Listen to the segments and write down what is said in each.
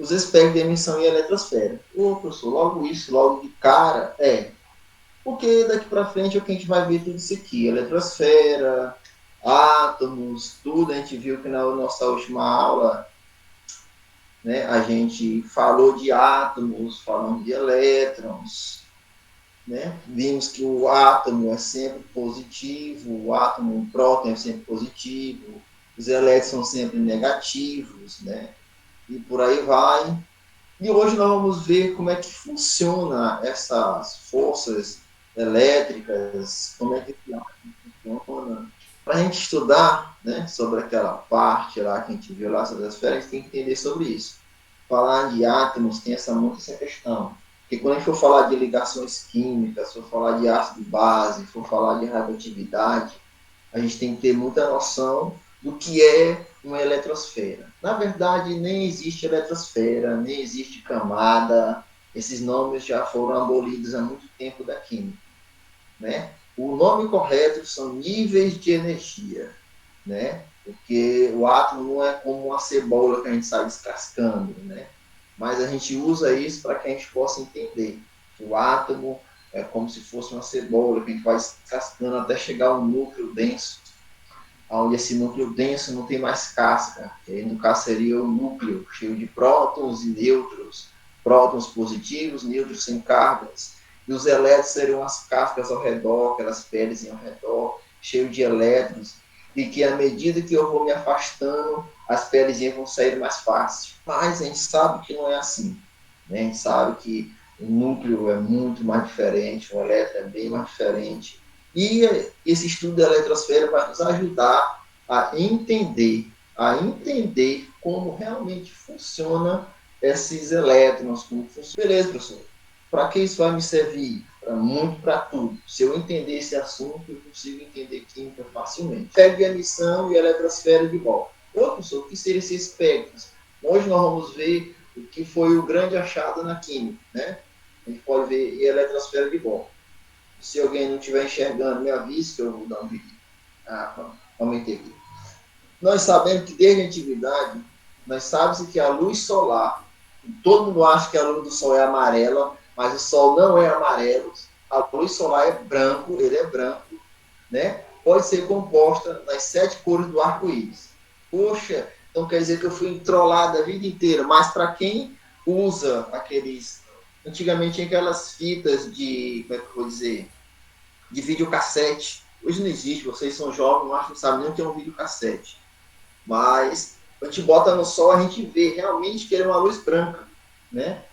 os espectros de emissão e eletrosfera. Ô, professor, logo isso, logo de cara, porque daqui para frente é o que a gente vai ver tudo isso aqui, eletrosfera, átomos, tudo. A gente viu que na nossa última aula, né, a gente falou de átomos, falamos de elétrons, né? Vimos que o átomo é sempre positivo, o átomo, o próton é sempre positivo, os elétrons são sempre negativos, né? E por aí vai. E hoje nós vamos ver como é que funciona essas forças elétricas, como é que funciona. Para a gente estudar, né, sobre aquela parte lá que a gente viu lá sobre as esferas, a gente tem que entender sobre isso. Falar de átomos tem muito essa questão. Porque quando a gente for falar de ligações químicas, for falar de ácido base, for falar de radioatividade, a gente tem que ter muita noção do que é uma eletrosfera. Na verdade, nem existe eletrosfera, nem existe camada. Esses nomes já foram abolidos há muito tempo da química, né? O nome correto são níveis de energia, né? Porque o átomo não é como uma cebola que a gente sai descascando, né? Mas a gente usa isso para que a gente possa entender que o átomo é como se fosse uma cebola que a gente vai descascando até chegar ao núcleo denso, onde esse núcleo denso não tem mais casca, que aí no caso seria o núcleo cheio de prótons e nêutrons, prótons positivos, nêutrons sem cargas, e os elétrons seriam as cascas ao redor, aquelas peles ao redor, cheio de elétrons, e que à medida que eu vou me afastando, as peles vão sair mais fácil. Mas a gente sabe que não é assim, né? A gente sabe que o núcleo é muito mais diferente, o elétron é bem mais diferente, e esse estudo da eletrosfera vai nos ajudar a entender como realmente funciona esses elétrons, como funciona. Beleza, professor. Para que isso vai me servir? Muito para tudo. Se eu entender esse assunto, eu consigo entender química facilmente. Espectro de emissão e eletrosfera de volta. Ô, professor, o que seriam esses espectros? Hoje nós vamos ver o que foi o grande achado na química, né? A gente pode ver a eletrosfera de volta. Se alguém não estiver enxergando, me avise que eu vou dar um vídeo. Aumentei aqui. Nós sabemos que desde a antiguidade, nós sabemos que a luz solar, todo mundo acha que a luz do sol é amarela, mas o sol não é amarelo. A luz solar é branco, ele é branco, né? Pode ser composta nas 7 cores do arco-íris. Poxa, então quer dizer que eu fui trollado a vida inteira, mas para quem usa aqueles... Antigamente tinha aquelas fitas de, como é que eu vou dizer, de videocassete. Hoje não existe, vocês são jovens, não acho que não sabem nem o que é um videocassete. Mas a gente bota no sol, a gente vê realmente que ele é uma luz branca, né?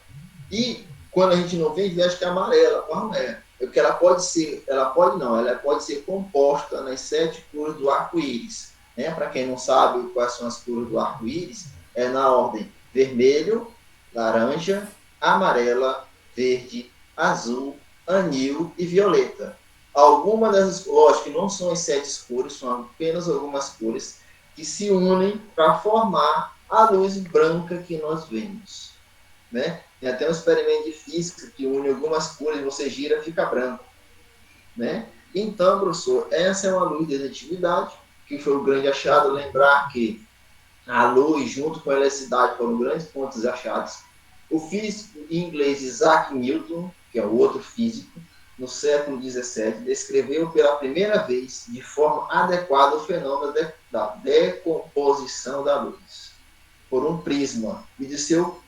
E quando a gente não vê, a gente acha que é amarela, mas não é. Porque ela pode ser, ela pode ser composta nas 7 cores do arco-íris. Né? Para quem não sabe quais são as cores do arco-íris, é na ordem vermelho, laranja, amarela, verde, azul, anil e violeta. Algumas dessas, lógico que não são as 7 cores, são apenas algumas cores que se unem para formar a luz branca que nós vemos. Né? Tem até um experimento de física que une algumas cores, você gira e fica branco. Né? Então, professor, essa é uma luz de atividade, que foi o grande achado. Lembrar que a luz, junto com a eletricidade, foram grandes pontos achados. O físico inglês Isaac Newton, que é o outro físico, no século XVII, descreveu pela primeira vez, de forma adequada, o fenômeno da decomposição da luz por um prisma e de seu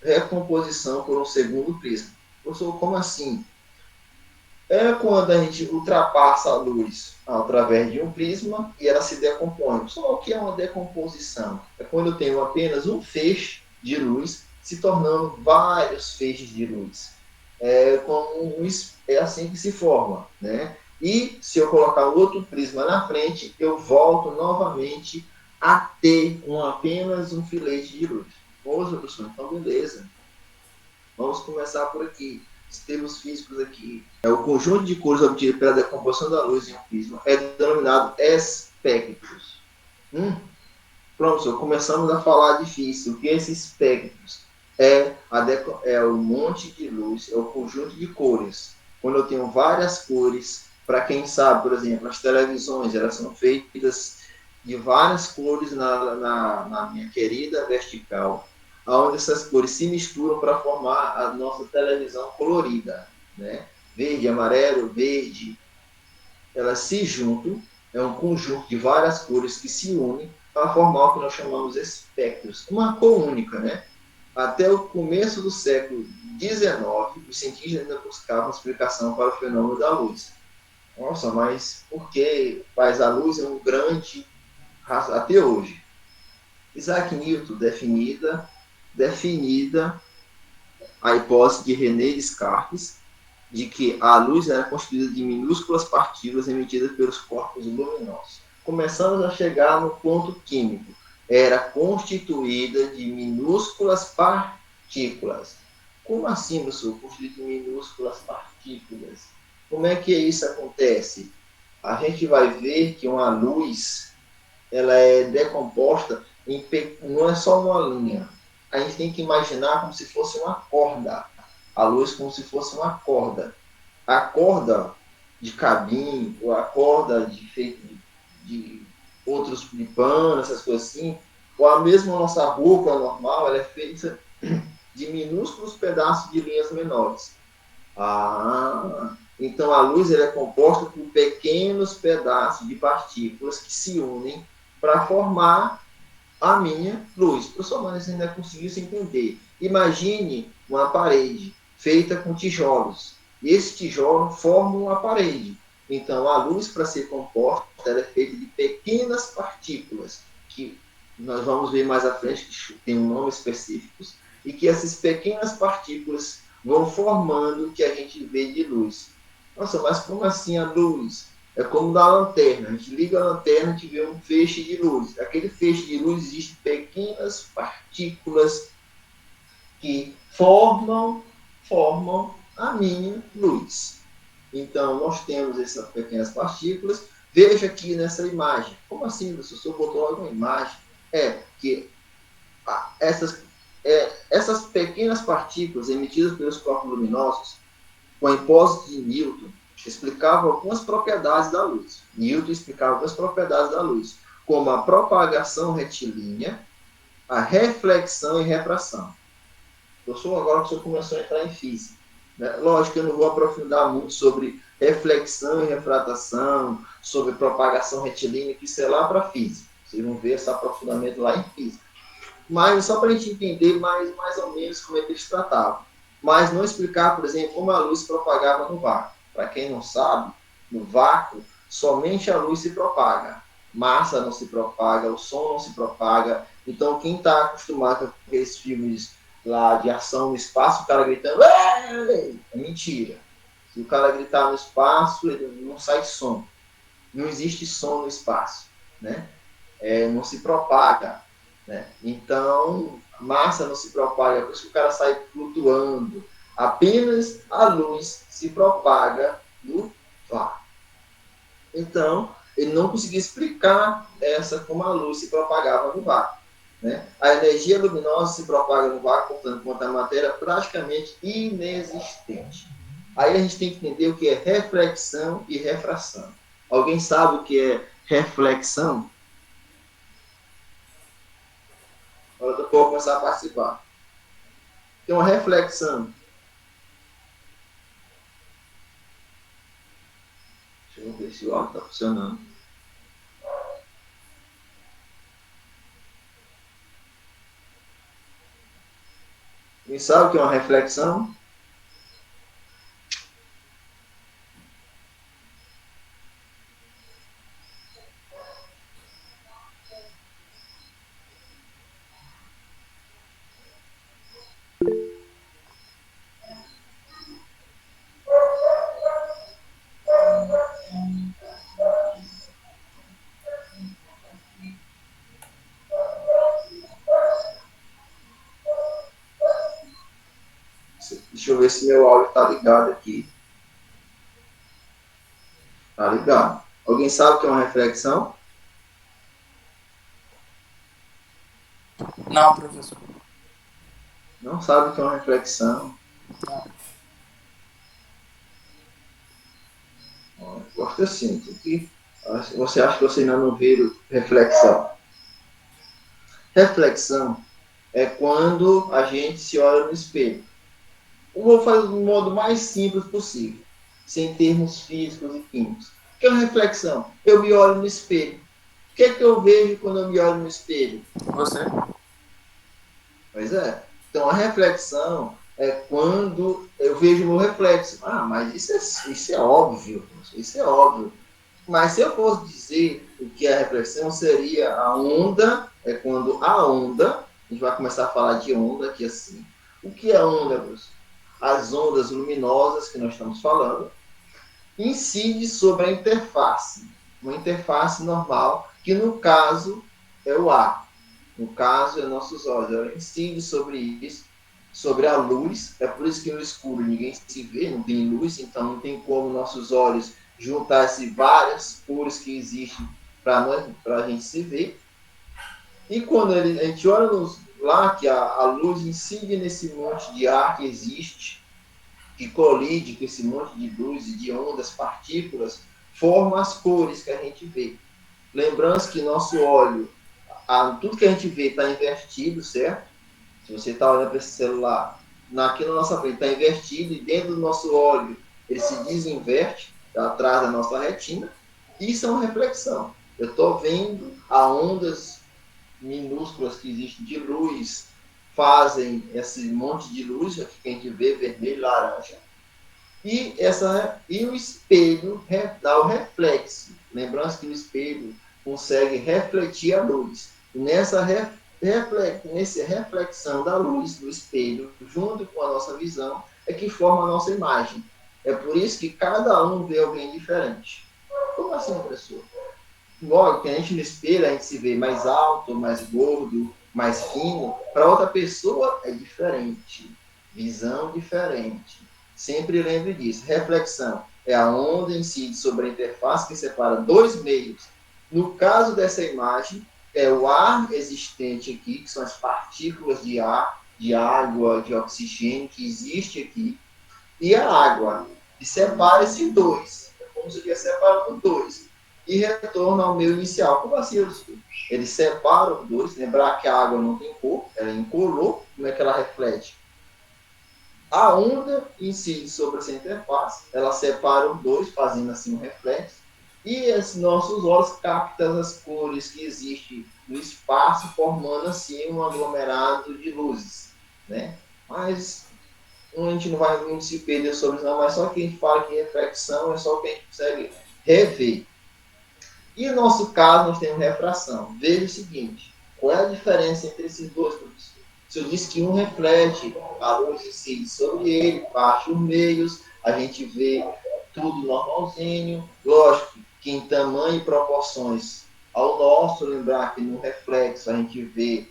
recomposição por um segundo prisma. Professor, como assim? É quando a gente ultrapassa a luz através de um prisma e ela se decompõe. Só o que é uma decomposição? É quando eu tenho apenas um feixe de luz se tornando vários feixes de luz. É assim que se forma, né? E se eu colocar outro prisma na frente, eu volto novamente a ter apenas um filete de luz. Poxa, professor, então beleza. Vamos começar por aqui. Os termos físicos aqui. O conjunto de cores obtido pela decomposição da luz em um prisma é denominado espectros. Pronto, senhor, começamos a falar difícil. O que é esses espectros? É o monte de luz, é o conjunto de cores. Quando eu tenho várias cores, para quem sabe, por exemplo, as televisões, elas são feitas de várias cores na minha querida vertical. onde essas cores se misturam para formar a nossa televisão colorida, né? Verde, amarelo, verde, elas se juntam, é um conjunto de várias cores que se unem para formar o que nós chamamos de espectros, uma cor única, né? Até o começo do século XIX, os cientistas ainda buscavam explicação para o fenômeno da luz. Nossa, mas por que faz a luz é um grande até hoje? Isaac Newton definida a hipótese de René Descartes de que a luz era constituída de minúsculas partículas emitidas pelos corpos luminosos. Começamos a chegar no ponto químico. Era constituída de minúsculas partículas. Como assim, professor? Constituída de minúsculas partículas? Como é que isso acontece? A gente vai ver que uma luz ela é decomposta não é só uma linha. A gente tem que imaginar como se fosse uma corda. A luz como se fosse uma corda. A corda de cabim, ou a corda de outros de pano, essas coisas assim, ou a mesma nossa roupa normal, ela é feita de minúsculos pedaços de linhas menores. Então a luz ela é composta por pequenos pedaços de partículas que se unem para formar a minha luz. Professor, mas você ainda conseguiu se entender. Imagine uma parede feita com tijolos. E esse tijolo forma uma parede. Então, a luz, para ser composta, ela é feita de pequenas partículas, que nós vamos ver mais à frente, que tem um nome específico, e que essas pequenas partículas vão formando o que a gente vê de luz. Nossa, mas como assim a luz? É como da lanterna. A gente liga a lanterna e a gente vê um feixe de luz. Aquele feixe de luz existe pequenas partículas que formam a minha luz. Então, nós temos essas pequenas partículas. Veja aqui nessa imagem. Como assim, professor? Botou alguma imagem? É que essas pequenas partículas emitidas pelos corpos luminosos, com a hipótese de Newton, explicava algumas propriedades da luz. Newton explicava algumas propriedades da luz, como a propagação retilínea, a reflexão e refração. Professor, agora que o senhor começou a entrar em física. Né? Lógico que eu não vou aprofundar muito sobre reflexão e refratação, sobre propagação retilínea, que isso é lá para física. Vocês vão ver esse aprofundamento lá em física. Mas só para a gente entender mais ou menos como é que eles tratavam. Mas não explicar, por exemplo, como a luz se propagava no vácuo. Para quem não sabe, no vácuo, somente a luz se propaga. Massa não se propaga, o som não se propaga. Então, quem está acostumado com aqueles filmes lá de ação no espaço, o cara gritando, é mentira. Se o cara gritar no espaço, não sai som. Não existe som no espaço, né? Não se propaga, né? Então, massa não se propaga, por isso que o cara sai flutuando. Apenas a luz se propaga no vácuo. Então, ele não conseguia explicar como a luz se propagava no vácuo. Né? A energia luminosa se propaga no vácuo, portanto, quanto a matéria praticamente inexistente. Aí a gente tem que entender o que é reflexão e refração. Alguém sabe o que é reflexão? Agora eu vou começar a participar. Tem uma reflexão. Deixa eu ver se o áudio está funcionando. Quem sabe o que é uma reflexão? Deixa eu ver se meu áudio está ligado aqui. Está ligado. Alguém sabe o que é uma reflexão? Não, professor. Não sabe o que é uma reflexão? Não. Gosto assim. Porque você acha que você ainda não viu reflexão? Reflexão é quando a gente se olha no espelho. Eu vou fazer do modo mais simples possível, sem termos físicos e químicos. O que é uma reflexão? Eu me olho no espelho. O que é que eu vejo quando eu me olho no espelho? Você? Pois é. Então, a reflexão é quando eu vejo o meu reflexo. Ah, mas isso é óbvio. Isso é óbvio. Mas se eu fosse dizer o que é a reflexão, seria a onda, é quando a onda, a gente vai começar a falar de onda aqui assim. O que é onda, professor? As ondas luminosas que nós estamos falando, incide sobre a interface. Uma interface normal, que no caso é o ar. No caso, é nossos olhos. Ela incide sobre isso, sobre a luz. É por isso que no escuro ninguém se vê, não tem luz, então não tem como nossos olhos juntar-se várias cores que existem para a gente se ver. E quando a gente olha lá, que a luz incide nesse monte de ar que existe, que colide com esse monte de luz e de ondas, partículas, forma as cores que a gente vê. Lembrando que nosso olho, tudo que a gente vê está invertido, certo? Se você está olhando para esse celular, aqui na nossa frente está invertido e dentro do nosso olho ele se desinverte, tá atrás da nossa retina. Isso é uma reflexão. Eu estou vendo a ondas minúsculas que existem de luz, fazem esse monte de luz aqui que a gente vê, vermelho, laranja. E o espelho dá o reflexo. Lembrando que o espelho consegue refletir a luz. E nessa reflexão da luz do espelho, junto com a nossa visão, é que forma a nossa imagem. É por isso que cada um vê alguém diferente. Como assim, professor? Logo, que a gente no espelho, a gente se vê mais alto, mais gordo, mais fino. Para outra pessoa é diferente. Visão diferente. Sempre lembre disso. Reflexão é a onda incide sobre a interface que separa dois meios. No caso dessa imagem, é o ar existente aqui, que são as partículas de ar, de água, de oxigênio que existe aqui, e a água. E separa esses dois. É como se estivesse separando dois. E retorna ao meio inicial. Como assim? Ele separa os dois. Lembrar que a água não tem cor, ela é incolor. Como é que ela reflete? A onda incide sobre essa interface, ela separa os dois, fazendo assim um reflexo, e os nossos olhos captam as cores que existem no espaço, formando assim um aglomerado de luzes, né? Mas a gente não vai muito se perder sobre isso, não, mas só que a gente fala que reflexão é só o que a gente consegue rever. E no nosso caso, nós temos refração. Veja o seguinte, qual é a diferença entre esses dois, professor? Se eu disse que um reflete, a luz incide sobre ele, parte os meios, a gente vê tudo normalzinho, lógico que em tamanho e proporções ao nosso, lembrar que no reflexo a gente vê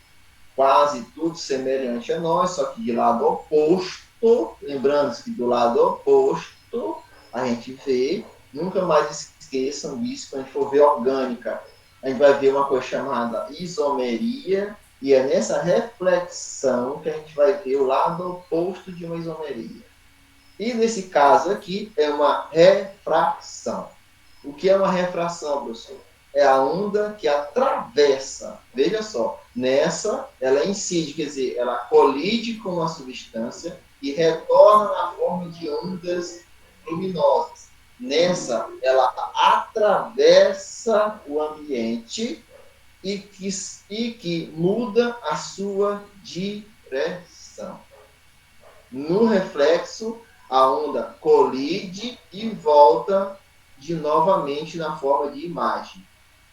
quase tudo semelhante a nós, só que de lado oposto, lembrando que do lado oposto a gente vê, nunca mais esqueçam disso, quando a gente for ver orgânica, a gente vai ver uma coisa chamada isomeria, e é nessa reflexão que a gente vai ver o lado oposto de uma isomeria. E nesse caso aqui é uma refração. O que é uma refração, professor? É a onda que atravessa. Veja só, nessa ela incide, quer dizer, ela colide com uma substância e retorna na forma de ondas luminosas. Nessa, ela atravessa o ambiente e que muda a sua direção. No reflexo, a onda colide e volta novamente na forma de imagem.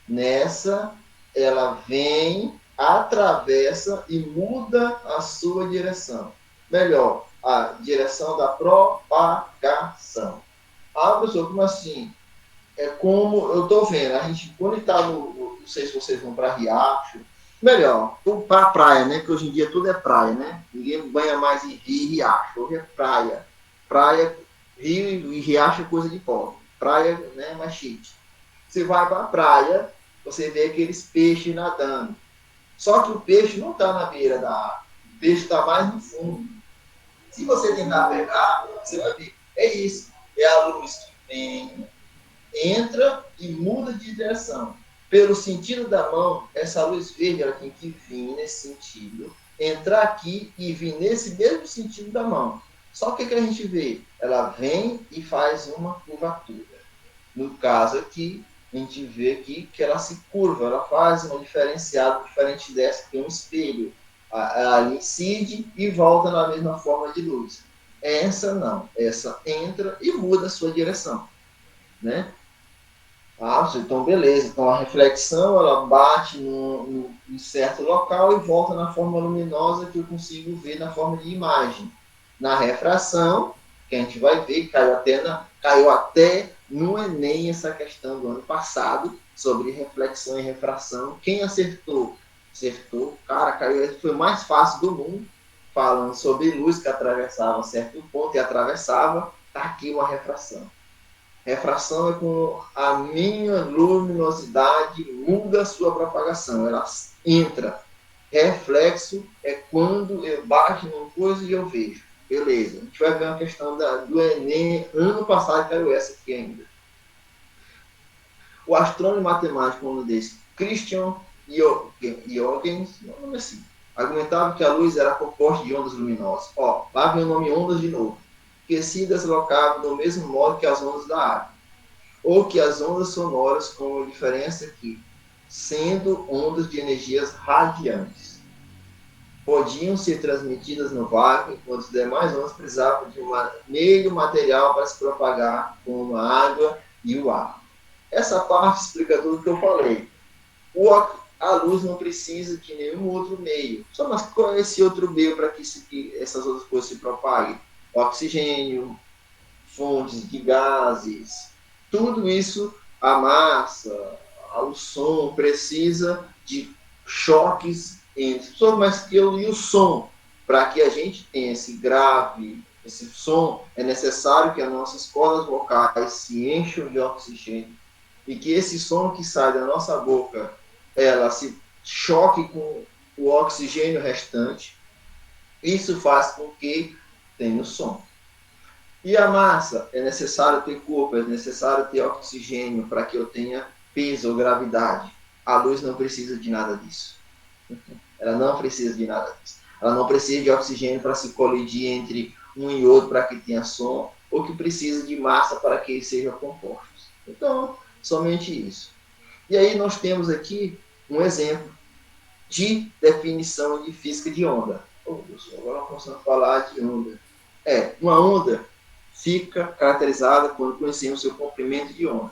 Nessa, ela vem, atravessa e muda a sua direção. Melhor, a direção da propagação. Ah, professor, como assim? É como eu estou vendo, a gente, quando está não sei se vocês vão para Riacho, melhor, para a praia, né? Que hoje em dia tudo é praia, né? Ninguém banha mais em rio e riacho, hoje é praia. Praia, rio e riacho é coisa de pobre. Praia, né, mais chique. Você vai para a praia, você vê aqueles peixes nadando. Só que o peixe não está na beira da água, o peixe está mais no fundo. Se você tentar pegar, você vai ver, é isso, é a luz que vem, entra e muda de direção. Pelo sentido da mão, essa luz verde ela tem que vir nesse sentido, entrar aqui e vir nesse mesmo sentido da mão. Só que o que a gente vê? Ela vem e faz uma curvatura. No caso aqui, a gente vê aqui que ela se curva, ela faz uma diferenciada diferente dessa, que é um espelho. Ela incide e volta na mesma forma de luz. Essa não, essa entra e muda a sua direção, né? Então beleza, então a reflexão ela bate em certo local e volta na forma luminosa que eu consigo ver na forma de imagem. Na refração, que a gente vai ver, caiu até no Enem essa questão do ano passado, sobre reflexão e refração. Quem acertou? Acertou, cara, caiu, foi o mais fácil do mundo, falando sobre luz que atravessava certo ponto e atravessava, tá aqui uma refração. Refração é com a minha luminosidade muda a sua propagação, ela entra. Reflexo é quando eu baixo numa coisa e eu vejo. Beleza, a gente vai ver uma questão do Enem, ano passado caiu essa aqui ainda. O astrônomo e matemático holandês Christian Huygens, nome assim, argumentava que a luz era composta de ondas luminosas. Ó, lá vem o nome ondas de novo, que se deslocavam do mesmo modo que as ondas da água, ou que as ondas sonoras, com a diferença aqui, sendo ondas de energias radiantes, podiam ser transmitidas no vácuo, enquanto as demais ondas precisavam de um meio material para se propagar, como a água e o ar. Essa parte explica tudo o que eu falei. A luz não precisa de nenhum outro meio. Só mas qual é esse outro meio para que essas outras coisas se propaguem? Oxigênio, fontes de gases, tudo isso, a massa, o som, precisa de choques entre mas e o som. Para que a gente tenha esse grave, esse som, é necessário que as nossas cordas vocais se encham de oxigênio e que esse som que sai da nossa boca, ela se choque com o oxigênio restante. Isso faz com que tenha o som. E a massa? É necessário ter corpo, é necessário ter oxigênio para que eu tenha peso ou gravidade. A luz não precisa de nada disso. Ela não precisa de nada disso. Ela não precisa de oxigênio para se colidir entre um e outro para que tenha som, ou que precisa de massa para que eles sejam compostos. Então, somente isso. E aí nós temos aqui um exemplo de definição de física de onda. Agora nós possamos falar de onda. Uma onda fica caracterizada quando conhecemos seu comprimento de onda.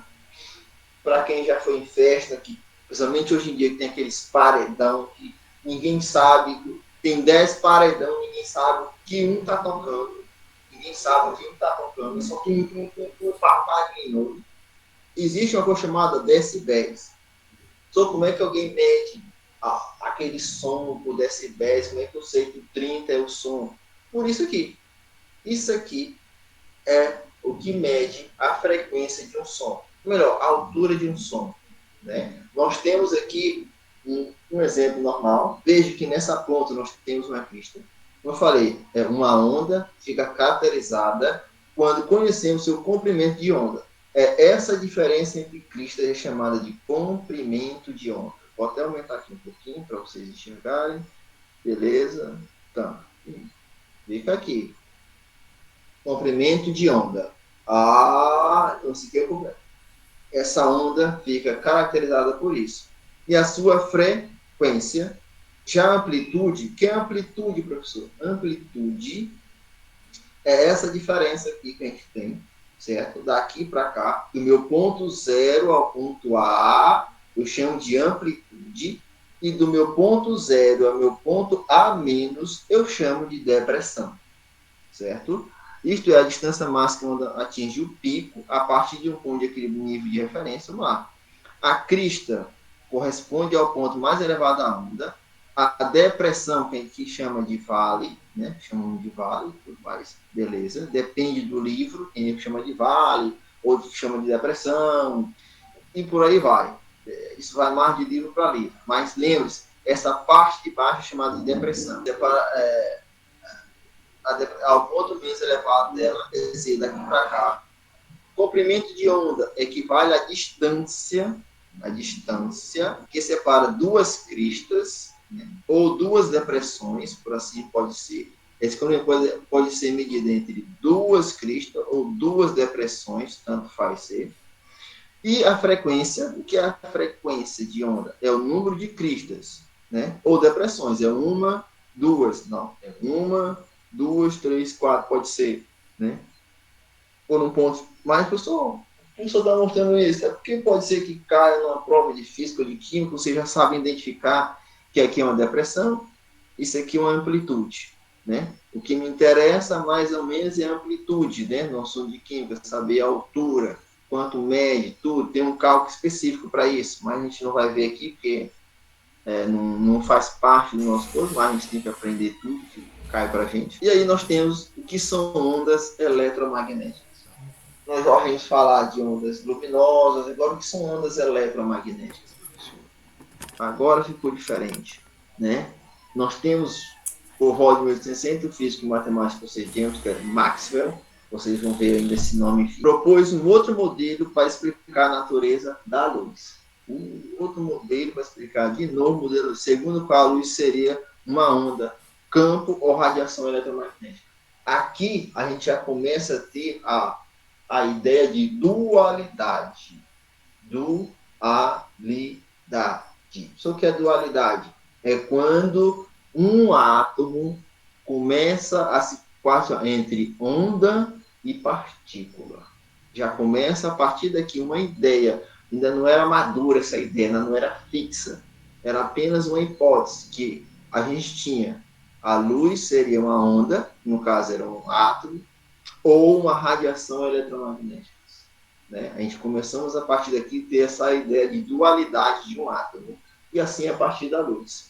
Para quem já foi em festa, que, principalmente hoje em dia, que tem aqueles paredão que ninguém sabe, tem 10 paredão, ninguém sabe o que um está tocando, ninguém sabe o que um está tocando, só que um papadinho. Existe uma coisa chamada decibéis. Então, como é que alguém mede aquele som por decibéis? Como é que eu sei que o 30 é o som? Por isso aqui. Isso aqui é o que mede a frequência de um som. Melhor, a altura de um som. Né? Nós temos aqui um exemplo normal. Veja que nessa ponta nós temos uma crista. Como eu falei, uma onda fica caracterizada quando conhecemos seu comprimento de onda. Essa diferença entre cristas é chamada de comprimento de onda. Vou até aumentar aqui um pouquinho para vocês enxergarem. Beleza? Então, fica aqui. Comprimento de onda. Então isso aqui é comprimento. Essa onda fica caracterizada por isso. E a sua frequência, já a amplitude, que é amplitude, professor? Amplitude é essa diferença aqui que a gente tem, certo? Daqui para cá, do meu ponto zero ao ponto A, eu chamo de amplitude, e do meu ponto zero ao meu ponto A menos, eu chamo de depressão, certo? Isto é a distância máxima quando atinge o pico a partir de um ponto de equilíbrio nível de referência no ar. A crista corresponde ao ponto mais elevado da onda. A depressão, que a gente chama de vale, né? Chamamos de vale, tudo mais, beleza. Depende do livro, tem gente que chama de vale, outros chama de depressão, e por aí vai. Isso vai mais de livro para livro. Mas lembre-se, essa parte de baixo é chamada de depressão. Ao ponto menos elevado dela, quer dizer, daqui para cá. Comprimento de onda equivale à distância que separa duas cristas né? Ou duas depressões, por assim pode ser. Esse câmbio pode ser medido entre duas cristas ou duas depressões, tanto faz ser. E a frequência, o que é a frequência de onda? É o número de cristas, né? Ou depressões, é uma, duas, não, é uma, duas, três, quatro, pode ser, né? Por um ponto, mas pessoal, não estou mostrando isso, é porque pode ser que caia numa prova de física ou de química, você já sabe identificar que aqui é uma depressão, isso aqui é uma amplitude, né? O que me interessa mais ou menos é a amplitude, né? No assunto de química, saber a altura, quanto mede, tudo, tem um cálculo específico para isso, mas a gente não vai ver aqui porque não faz parte do nosso curso, mas a gente tem que aprender tudo que cai para a gente. E aí nós temos o que são ondas eletromagnéticas. Nós já ouvimos falar de ondas luminosas, agora o que são ondas eletromagnéticas, professor? Agora ficou diferente, né? Nós temos o Rodman, Centro Físico e Matemático Procedimento, que é Maxwell, vocês vão ver ainda esse nome, propôs um outro modelo para explicar a natureza da luz. Um outro modelo para explicar de novo o modelo segundo qual a luz seria uma onda, campo ou radiação eletromagnética. Aqui a gente já começa a ter a ideia de dualidade. Dualidade. Isso que é dualidade? É quando um átomo começa a se passar entre onda e partícula. Já começa a partir daqui uma ideia. Ainda não era madura essa ideia, ainda não era fixa. Era apenas uma hipótese que a gente tinha. A luz seria uma onda, no caso era um átomo, ou uma radiação eletromagnética. Né? A gente começamos a partir daqui a ter essa ideia de dualidade de um átomo. E assim a partir da luz.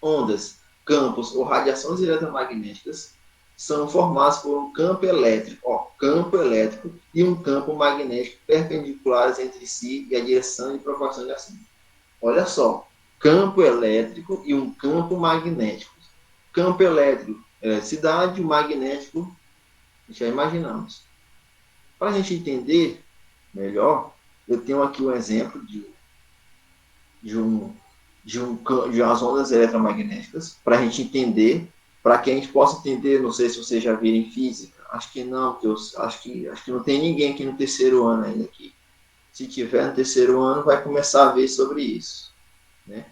Ondas, campos ou radiações eletromagnéticas são formadas por um campo elétrico e um campo magnético perpendiculares entre si e a direção e proporção de ação. Olha só, campo elétrico e um campo magnético. Campo elétrico, eletricidade, magnético, já imaginamos. Para a gente entender melhor, eu tenho aqui um exemplo de umas ondas eletromagnéticas, para a gente entender, para que a gente possa entender, não sei se vocês já viram em física, acho que não, porque acho que não tem ninguém aqui no terceiro ano ainda aqui. Se tiver no terceiro ano, vai começar a ver sobre isso. Né?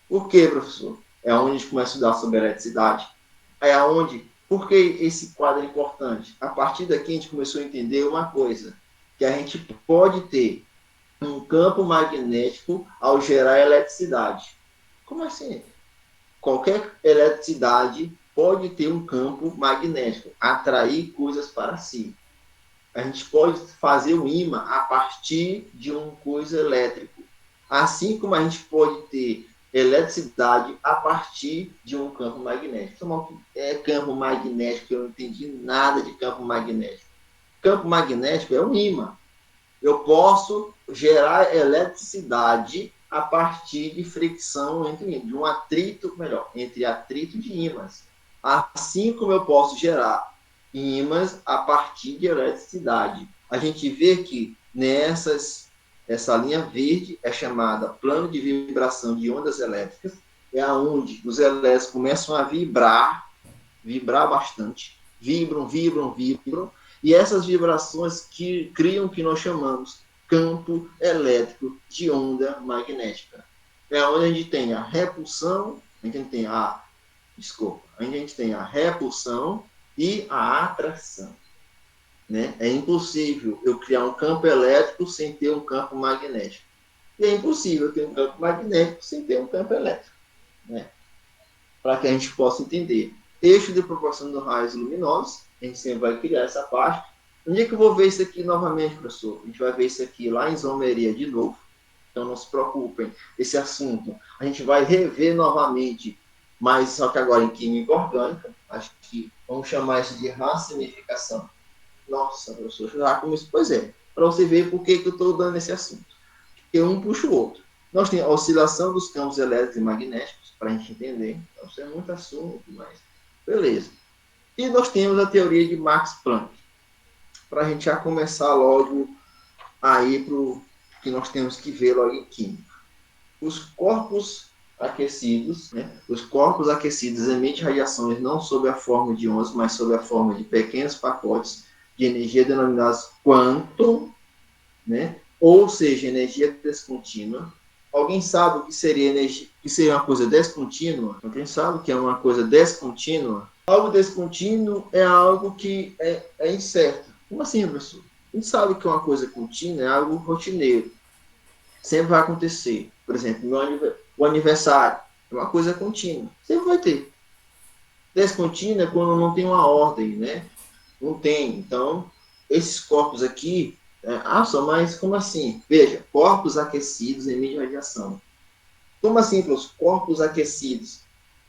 Por quê, professor? É onde a gente começa a estudar sobre eletricidade. É onde. Por que esse quadro é importante? A partir daqui a gente começou a entender uma coisa, que a gente pode ter um campo magnético ao gerar eletricidade. Como assim? Qualquer eletricidade pode ter um campo magnético, atrair coisas para si. A gente pode fazer o ímã a partir de uma coisa elétrica. Assim como a gente pode ter eletricidade a partir de um campo magnético. Então, campo magnético, eu não entendi nada de campo magnético. Campo magnético é um ímã. Eu posso gerar eletricidade a partir de fricção de um atrito, entre atrito de ímãs. Assim como eu posso gerar ímãs a partir de eletricidade. A gente vê que essa linha verde é chamada plano de vibração de ondas elétricas, é onde os elétrons começam a vibrar bastante, vibram, e essas vibrações que criam o que nós chamamos campo elétrico de onda magnética. É onde a gente tem a repulsão, a gente tem a repulsão e a atração. Né? É impossível eu criar um campo elétrico sem ter um campo magnético. E é impossível ter um campo magnético sem ter um campo elétrico. Né? Para que a gente possa entender. Eixo de proporção dos raios luminosos, a gente sempre vai criar essa parte. Onde é que eu vou ver isso aqui novamente, professor? A gente vai ver isso aqui lá em isomeria de novo. Então não se preocupem, esse assunto a gente vai rever novamente, mas só que agora em química orgânica. Acho que vamos chamar isso de racemificação. Nossa, professor, já começou. Pois é, para você ver por que eu estou dando esse assunto. Porque um puxa o outro. Nós temos a oscilação dos campos elétricos e magnéticos, para a gente entender. Então, isso é muito assunto, mas beleza. E nós temos a teoria de Max Planck, para a gente já começar logo a ir para o que nós temos que ver logo em química. os corpos aquecidos, né? Os corpos aquecidos emitem radiações não sob a forma de ondas, mas sob a forma de pequenos pacotes de energia denominados quantum, né? Ou seja, energia descontínua. Alguém sabe o que seria energia, que seria uma coisa descontínua? Alguém sabe o que é uma coisa descontínua? Algo descontínuo é algo que é incerto. Como assim, professor? A gente sabe que uma coisa contínua é algo rotineiro. Sempre vai acontecer. Por exemplo, o aniversário é uma coisa contínua. Sempre vai ter. Descontínua é quando não tem uma ordem, né? Não tem. Então, esses corpos aqui, mas como assim? Veja, corpos aquecidos emitem radiação. Como assim, professor? Corpos aquecidos?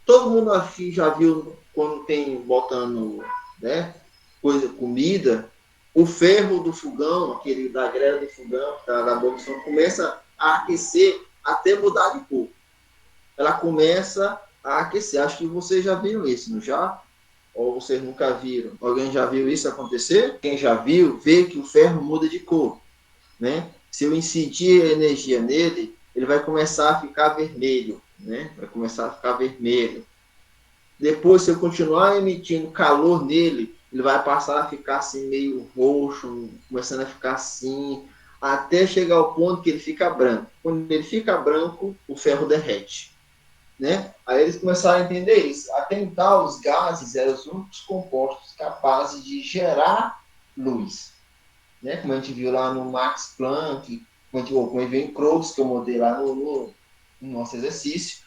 Todo mundo aqui já viu quando tem botando, né, comida, o ferro do fogão, aquele da grelha do fogão, da abolição, começa a aquecer até mudar de cor. Ela começa a aquecer. Acho que vocês já viram isso, não já? Ou vocês nunca viram? Alguém já viu isso acontecer? Quem já viu, vê que o ferro muda de cor, né? Se eu incidir energia nele, ele vai começar a ficar vermelho, né? Vai começar a ficar vermelho. Depois, se eu continuar emitindo calor nele, ele vai passar a ficar assim meio roxo, começando a ficar assim, até chegar ao ponto que ele fica branco. Quando ele fica branco, o ferro derrete, né? Aí eles começaram a entender isso. Até então, os gases eram os únicos compostos capazes de gerar luz, né? Como a gente viu lá no Max Planck, como a gente viu em Crookes, que eu mostrei lá no nosso exercício.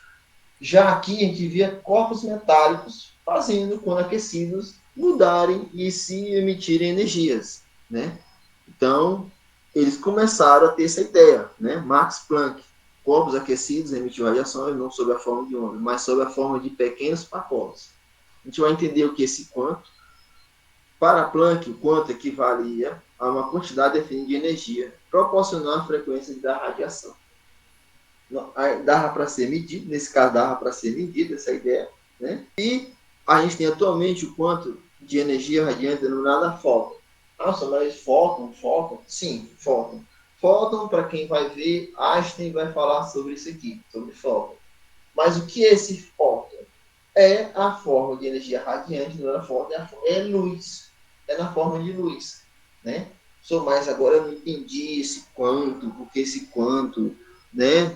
Já aqui a gente via corpos metálicos fazendo, quando aquecidos, mudarem e se emitirem energias, né? Então, eles começaram a ter essa ideia, né? Max Planck, corpos aquecidos emitem radiações não sob a forma de onda, mas sob a forma de pequenos pacotes. A gente vai entender o que é esse quanto. Para Planck, o quanto equivalia a uma quantidade definida de energia proporcional à frequência da radiação. Dava para ser medido, nesse caso dava para ser medida essa ideia, né? E a gente tem atualmente o quanto de energia radiante denominada fóton. Nossa, mas fóton? Sim, fóton. Fóton, para quem vai ver, Einstein vai falar sobre isso aqui, sobre fóton. Mas o que é esse fóton? É a forma de energia radiante, não é fóton, é luz. É na forma de luz, né? Mas agora eu não entendi esse quanto, porque esse quanto, né?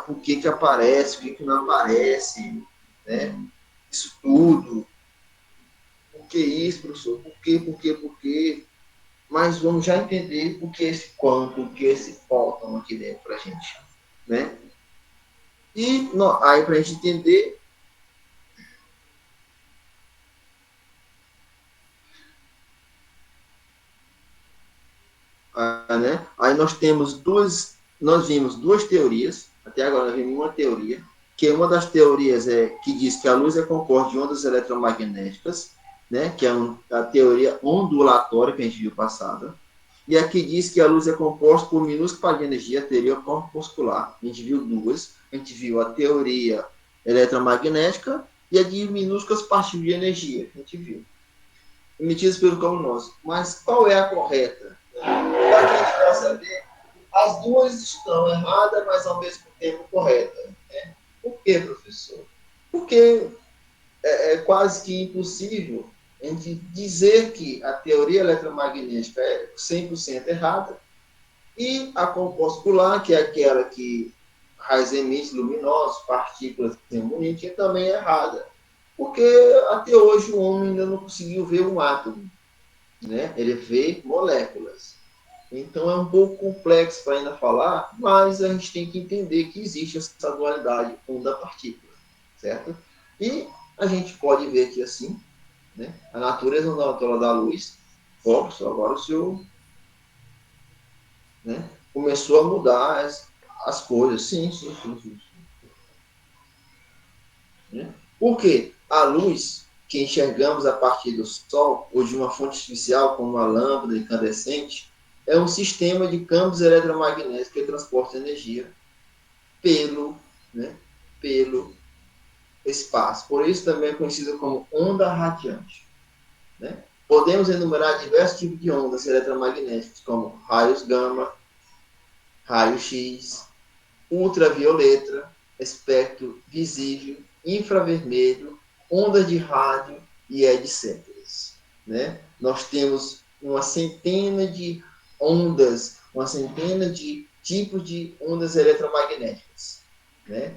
Por que aparece, por que não aparece, né? Isso tudo. Por que isso, professor? Por quê? Mas vamos já entender o que é esse quanto, o que é esse fóton aqui dentro para a gente, né? E aí, para a gente entender, né? Aí nós vimos duas teorias, até agora nós vimos uma teoria, que uma das teorias que diz que a luz é composta de ondas eletromagnéticas, né? Que é a teoria ondulatória que a gente viu passada, e aqui diz que a luz é composta por minúsculas partes de energia, a teoria corpuscular. A gente viu duas. A gente viu a teoria eletromagnética e a de minúsculas partículas de energia. A gente viu. Emitidas pelo cosmos. Mas qual é a correta? Para que a gente possa ver, as duas estão erradas, mas ao mesmo tempo corretas. Né? Por quê, professor? Porque é quase que impossível a gente dizer que a teoria eletromagnética é 100% errada e a corpuscular, que é aquela que raios emite luminosos, partículas bonitas, também é errada. Porque até hoje o homem ainda não conseguiu ver um átomo, né? Ele vê moléculas. Então é um pouco complexo para ainda falar, mas a gente tem que entender que existe essa dualidade onda-partícula, certo? E a gente pode ver aqui assim, né? A natureza ondulatória da luz. Agora o senhor, né? Começou a mudar as coisas. Sim. Né? Por quê? A luz que enxergamos a partir do Sol ou de uma fonte artificial, como uma lâmpada incandescente, é um sistema de campos eletromagnéticos que transporta energia pelo, né, pelo espaço. Por isso também é conhecido como onda radiante. Né? Podemos enumerar diversos tipos de ondas eletromagnéticas, como raios gama, raio X, ultravioleta, espectro visível, infravermelho, ondas de rádio e etc. Né? Nós temos uma centena de ondas, uma centena de tipos de ondas eletromagnéticas. Né?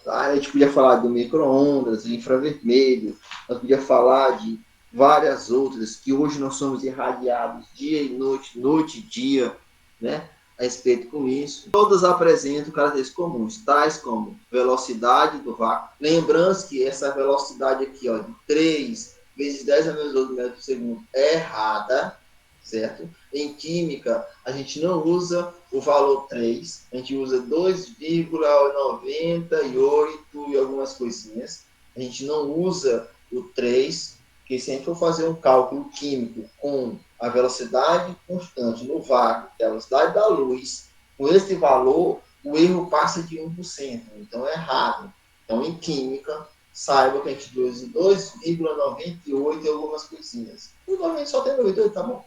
A gente podia falar do micro-ondas, do infravermelho, nós podíamos falar de várias outras que hoje nós somos irradiados dia e noite, noite e dia, né? A respeito com isso. Todas apresentam características comuns, tais como velocidade do vácuo. Lembrando que essa velocidade aqui, ó, de 3 vezes 10 a menos 12 metros por segundo é errada, certo? Em química, a gente não usa o valor 3, a gente usa 2,98 e algumas coisinhas. A gente não usa o 3, porque se a gente for fazer um cálculo químico com a velocidade constante no vácuo, que é a velocidade da luz, com esse valor, o erro passa de 1%. Então, é errado. Então, em química, saiba que a gente usa 2,98 e algumas coisinhas. O 90 só tem 98, tá bom?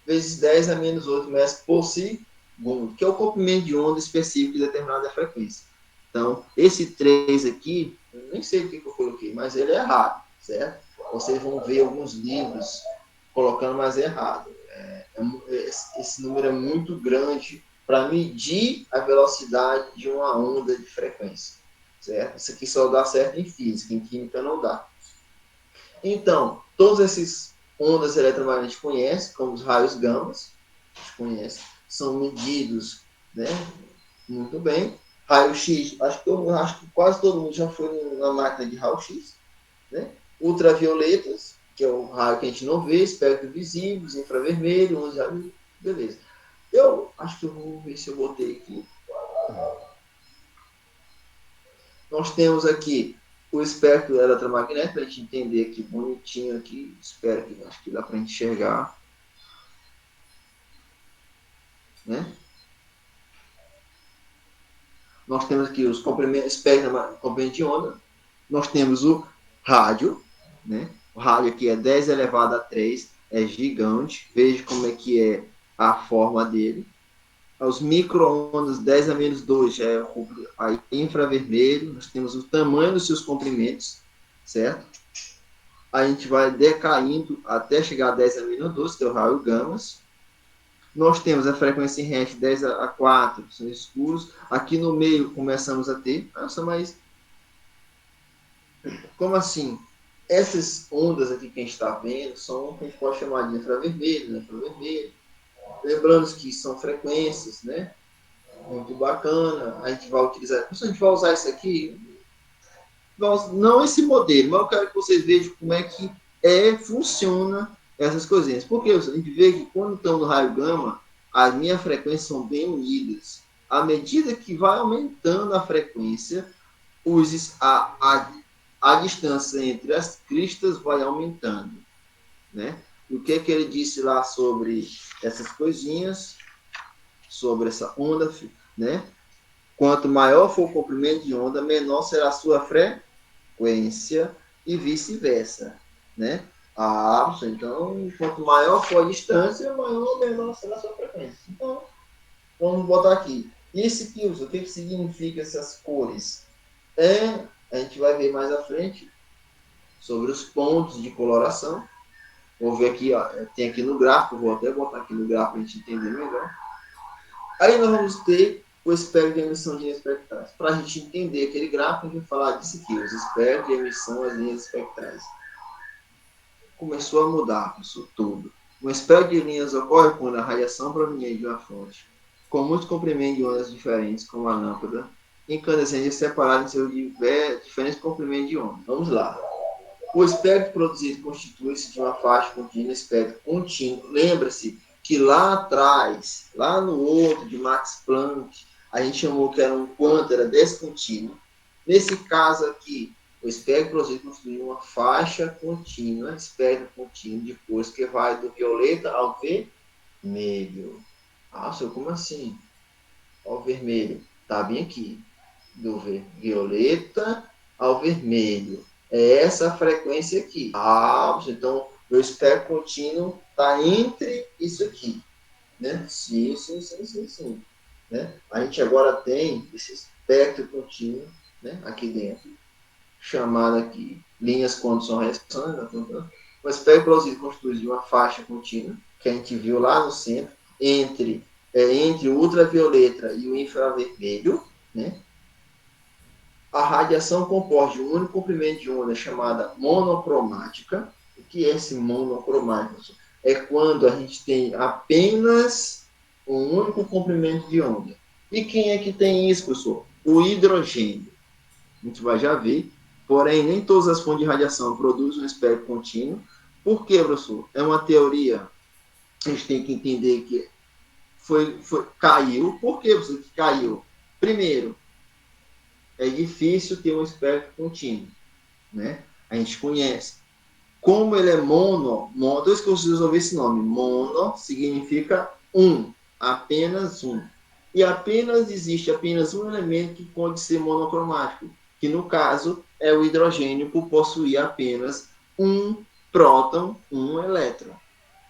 Vezes 10 a menos 8 metros por segundo, que é o comprimento de onda específico de determinada frequência. Então, esse 3 aqui, eu nem sei o que eu coloquei, mas ele é errado, certo? Vocês vão ver alguns livros colocando mais errado. Esse número é muito grande para medir a velocidade de uma onda de frequência, certo? Isso aqui só dá certo em física, em química não dá. Então, todos esses ondas eletromagnéticas conhecem, como os raios gamas, conhece, são medidos, né? Muito bem. Raio-X, acho que quase todo mundo já foi na máquina de raio-X, né? Ultravioletas, que é o raio que a gente não vê, espectro visível, infravermelho, beleza. Eu acho que eu vou ver se eu botei aqui. Nós temos aqui o espectro eletromagnético, para a gente entender aqui bonitinho aqui. Espero que acho que dá para enxergar. Né? Nós temos aqui os comprimentos, espectro comprimento de onda. Nós temos o rádio, né? O rádio aqui é 10 elevado a 3, é gigante. Veja como é que é a forma dele. Os micro-ondas 10 a menos 2 já é o infravermelho. Nós temos o tamanho dos seus comprimentos, certo? A gente vai decaindo até chegar a 10 a menos 12, que é o raio gamas. Nós temos a frequência em hash 10 a 4, são escuros. Aqui no meio começamos a ter. Nossa, mas como assim? Essas ondas aqui que a gente está vendo são o que a gente pode chamar de infravermelho, né? Infravermelho. Lembrando que são frequências, né? Muito bacana. A gente vai utilizar. A gente vai usar isso aqui. Não esse modelo, mas eu quero que vocês vejam como é que funciona essas coisinhas. Porque a gente vê que quando estão no raio gama, as minhas frequências são bem unidas. À medida que vai aumentando a frequência, a distância entre as cristas vai aumentando. Né? E o que ele disse lá sobre essas coisinhas, sobre essa onda, né? Quanto maior for o comprimento de onda, menor será a sua frequência e vice-versa, né? Então, quanto maior for a distância, maior ou menor será a sua frequência. Então, vamos botar aqui. E esse Pilsen, o que significa essas cores? A gente vai ver mais à frente sobre os pontos de coloração. Vou ver aqui, ó, tem aqui no gráfico, vou até botar aqui no gráfico para a gente entender melhor. Aí nós vamos ter o espectro de emissão de linhas espectrais. Para a gente entender aquele gráfico, a gente vai falar disso aqui, os espectros de emissão das linhas espectrais. Começou a mudar isso tudo. O espectro de linhas ocorre quando a radiação proveniente de uma fonte, com muitos comprimentos de ondas diferentes, como a lâmpada, incandescente é separado em seus diferentes comprimentos de onda. Vamos lá. O espectro produzido constitui-se de uma faixa contínua, espectro contínuo. Lembra-se que lá atrás, lá no outro de Max Planck, a gente chamou que era um quanto, era descontínuo. Nesse caso aqui, o espectro produzido constitui uma faixa contínua, espectro contínuo de cores que vai do violeta ao vermelho. Senhor, como assim? Ao vermelho. Tá bem aqui. Do violeta ao vermelho. É essa frequência aqui. Então, meu espectro contínuo está entre isso aqui. Né? Sim. né? A gente agora tem esse espectro contínuo, né, aqui dentro, chamado aqui linhas condição-reação, né? O espectro produzido constitui de uma faixa contínua, que a gente viu lá no centro, entre o ultravioleta e o infravermelho, né? A radiação composta de um único comprimento de onda chamada monocromática. O que é esse monocromático? É quando a gente tem apenas um único comprimento de onda. E quem é que tem isso, professor? O hidrogênio. A gente vai já ver. Porém, nem todas as fontes de radiação produzem um espectro contínuo. Por quê, professor? É uma teoria. A gente tem que entender que caiu. Por que, professor, que caiu? Primeiro, é difícil ter um espectro contínuo, né? A gente conhece. Como ele é mono, dois que vocês ouvir esse nome, mono significa um, apenas um. E existe apenas um elemento que pode ser monocromático, que no caso é o hidrogênio, por possuir apenas um próton, um elétron.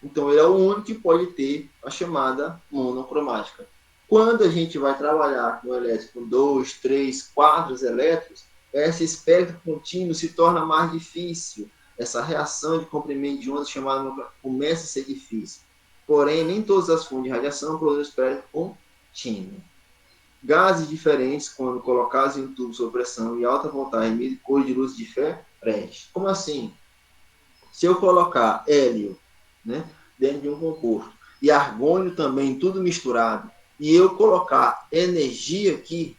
Então, ele é o único que pode ter a chamada monocromática. Quando a gente vai trabalhar com elétrons com 2, 3, 4 elétrons, esse espectro contínuo se torna mais difícil. Essa reação de comprimento de ondas chamada começa a ser difícil. Porém, nem todas as fontes de radiação produzem espectro contínuo. Gases diferentes, quando colocados em um tubo sob pressão e alta voltagem, emitem cor de luz diferente. Como assim? Se eu colocar hélio, né, dentro de um composto e argônio também, tudo misturado, e eu colocar energia aqui,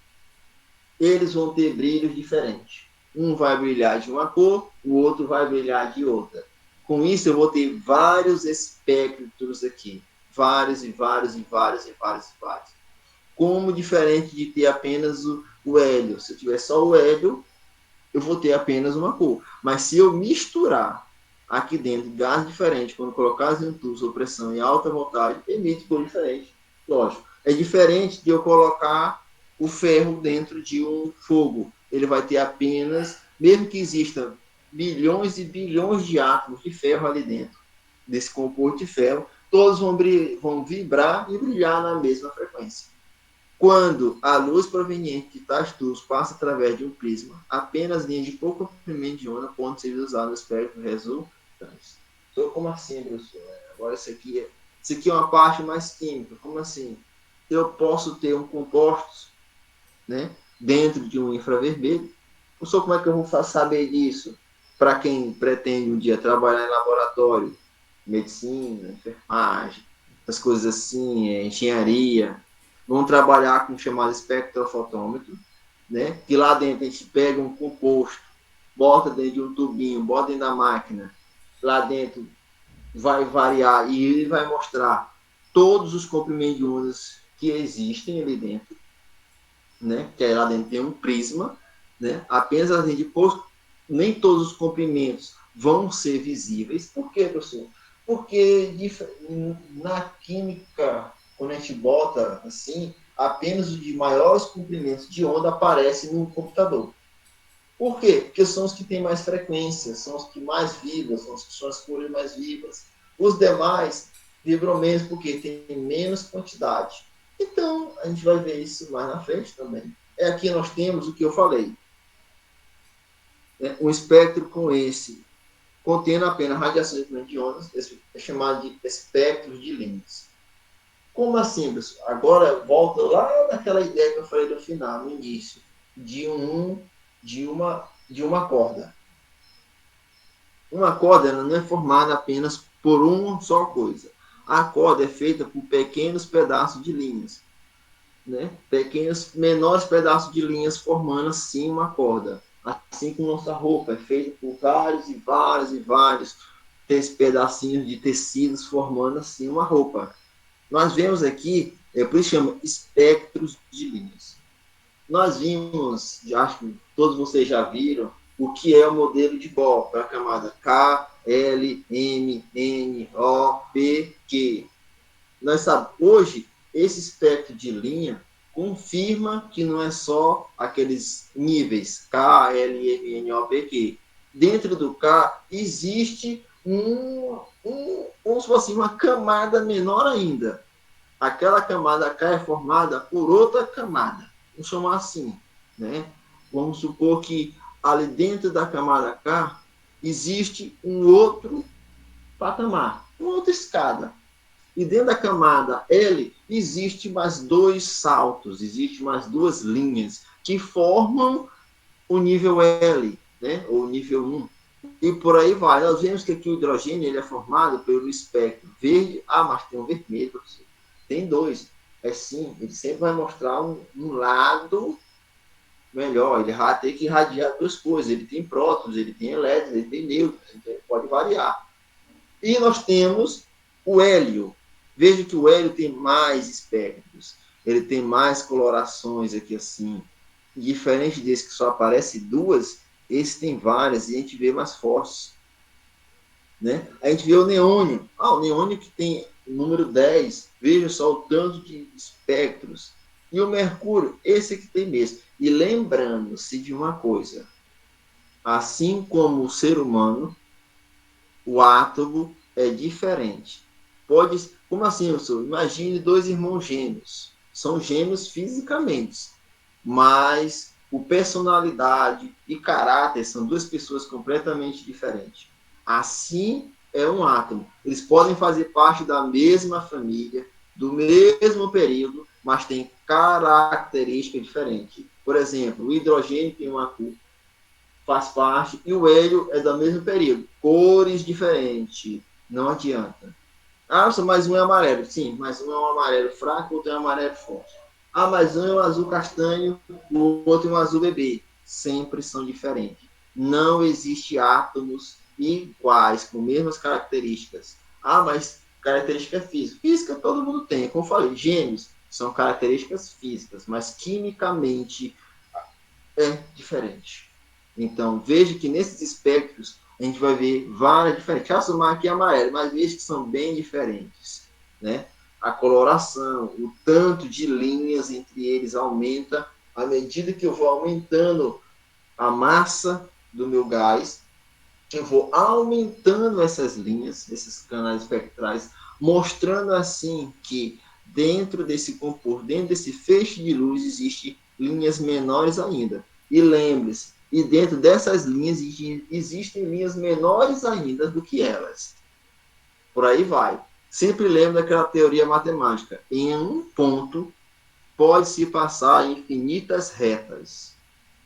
eles vão ter brilhos diferentes. Um vai brilhar de uma cor, o outro vai brilhar de outra. Com isso, eu vou ter vários espectros aqui. Vários e vários e vários e vários e vários. Como diferente de ter apenas o hélio. Se eu tiver só o hélio, eu vou ter apenas uma cor. Mas se eu misturar aqui dentro gás diferente, quando colocar em um tubo sob pressão em alta voltagem, emite cor diferente. Lógico. É diferente de eu colocar o ferro dentro de um fogo. Ele vai ter apenas, mesmo que exista bilhões e bilhões de átomos de ferro ali dentro, desse composto de ferro, todos vão vibrar e brilhar na mesma frequência. Quando a luz proveniente de tais tubos passa através de um prisma, apenas linhas de pouco comprimento de onda podem ser usadas no espectro resultante. Então, como assim, professor? Agora, isso aqui é uma parte mais química. Como assim? Eu posso ter um composto, né, dentro de um infravermelho. Professor, como é que eu vou saber disso? Para quem pretende um dia trabalhar em laboratório, medicina, enfermagem, as coisas assim, engenharia, vão trabalhar com o chamado espectrofotômetro, né? Que lá dentro a gente pega um composto, bota dentro de um tubinho, bota dentro da máquina, lá dentro vai variar e ele vai mostrar todos os comprimentos de ondas que existem ali dentro, né? Que aí lá dentro tem um prisma, né? Apenas a gente nem todos os comprimentos vão ser visíveis. Por quê, professor? Porque na química, quando a gente bota assim, apenas os de maiores comprimentos de onda aparecem no computador. Por quê? Porque são os que têm mais frequência, são os que mais vibram, são as cores mais vivas. Os demais vibram menos porque tem menos quantidade. Então, a gente vai ver isso mais na frente também. Aqui nós temos o que eu falei. Um espectro com esse, contendo apenas radiação de ondas, é chamado de espectro de linhas. Como assim, pessoal? Agora volta lá naquela ideia que eu falei no final, no início, de uma corda. Uma corda ela não é formada apenas por uma só coisa. A corda é feita por pequenos pedaços de linhas, né? Menores pedaços de linhas formando assim uma corda. Assim como nossa roupa é feita por vários e vários e vários pedacinhos de tecidos formando assim uma roupa. Nós vemos aqui, por isso chama espectros de linhas. Nós vimos, acho que todos vocês já viram, o que é o modelo de Bohr para a camada K, L, M, N, O, P, Q. Nós sabemos, hoje, esse espectro de linha confirma que não é só aqueles níveis K, L, M, N, O, P, Q. Dentro do K existe como se fosse uma camada menor ainda, aquela camada K é formada por outra camada. Vamos chamar assim, né? Vamos supor que ali dentro da camada K existe um outro patamar, uma outra escada. E dentro da camada L existe mais dois saltos, existe mais duas linhas que formam o nível L, né? Ou o nível 1. E por aí vai. Nós vemos que aqui o hidrogênio ele é formado pelo espectro verde. Ah, mas tem um vermelho, professor. Tem dois. É sim, ele sempre vai mostrar um lado melhor. Ele vai ter que irradiar duas coisas. Ele tem prótons, ele tem elétrons, ele tem nêutrons. Então ele pode variar. E nós temos o hélio. Veja que o hélio tem mais espectros. Ele tem mais colorações aqui assim. Diferente desse que só aparece duas, esse tem várias e a gente vê mais fortes. Né? A gente vê o neônio. O neônio que tem o número 10. Veja só o tanto de espectros. E o mercúrio, esse aqui tem mesmo. E lembrando-se de uma coisa. Assim como o ser humano, o átomo é diferente. Como assim, professor? Imagine dois irmãos gêmeos. São gêmeos fisicamente, mas por personalidade e caráter são duas pessoas completamente diferentes. Assim é um átomo. Eles podem fazer parte da mesma família, do mesmo período, mas têm características diferentes. Por exemplo, o hidrogênio tem uma cor, faz parte, e o hélio é do mesmo período. Cores diferentes, não adianta. Mas um é amarelo. Sim, mas um é um amarelo fraco, outro é um amarelo forte. Mas um é um azul castanho, o outro é um azul bebê. Sempre são diferentes. Não existe átomos iguais, com mesmas características. Mas característica física. Física todo mundo tem. Como eu falei, gêmeos são características físicas, mas quimicamente é diferente. Então, veja que nesses espectros a gente vai ver várias diferentes. Já somar aqui amarelo, mas veja que são bem diferentes. Né? A coloração, o tanto de linhas entre eles aumenta à medida que eu vou aumentando a massa do meu gás, eu vou aumentando essas linhas, esses canais espectrais, mostrando assim que dentro desse composto, dentro desse feixe de luz, existem linhas menores ainda. E lembre-se, e dentro dessas linhas existem linhas menores ainda do que elas. Por aí vai. Sempre lembre daquela teoria matemática. Em um ponto, pode-se passar infinitas retas.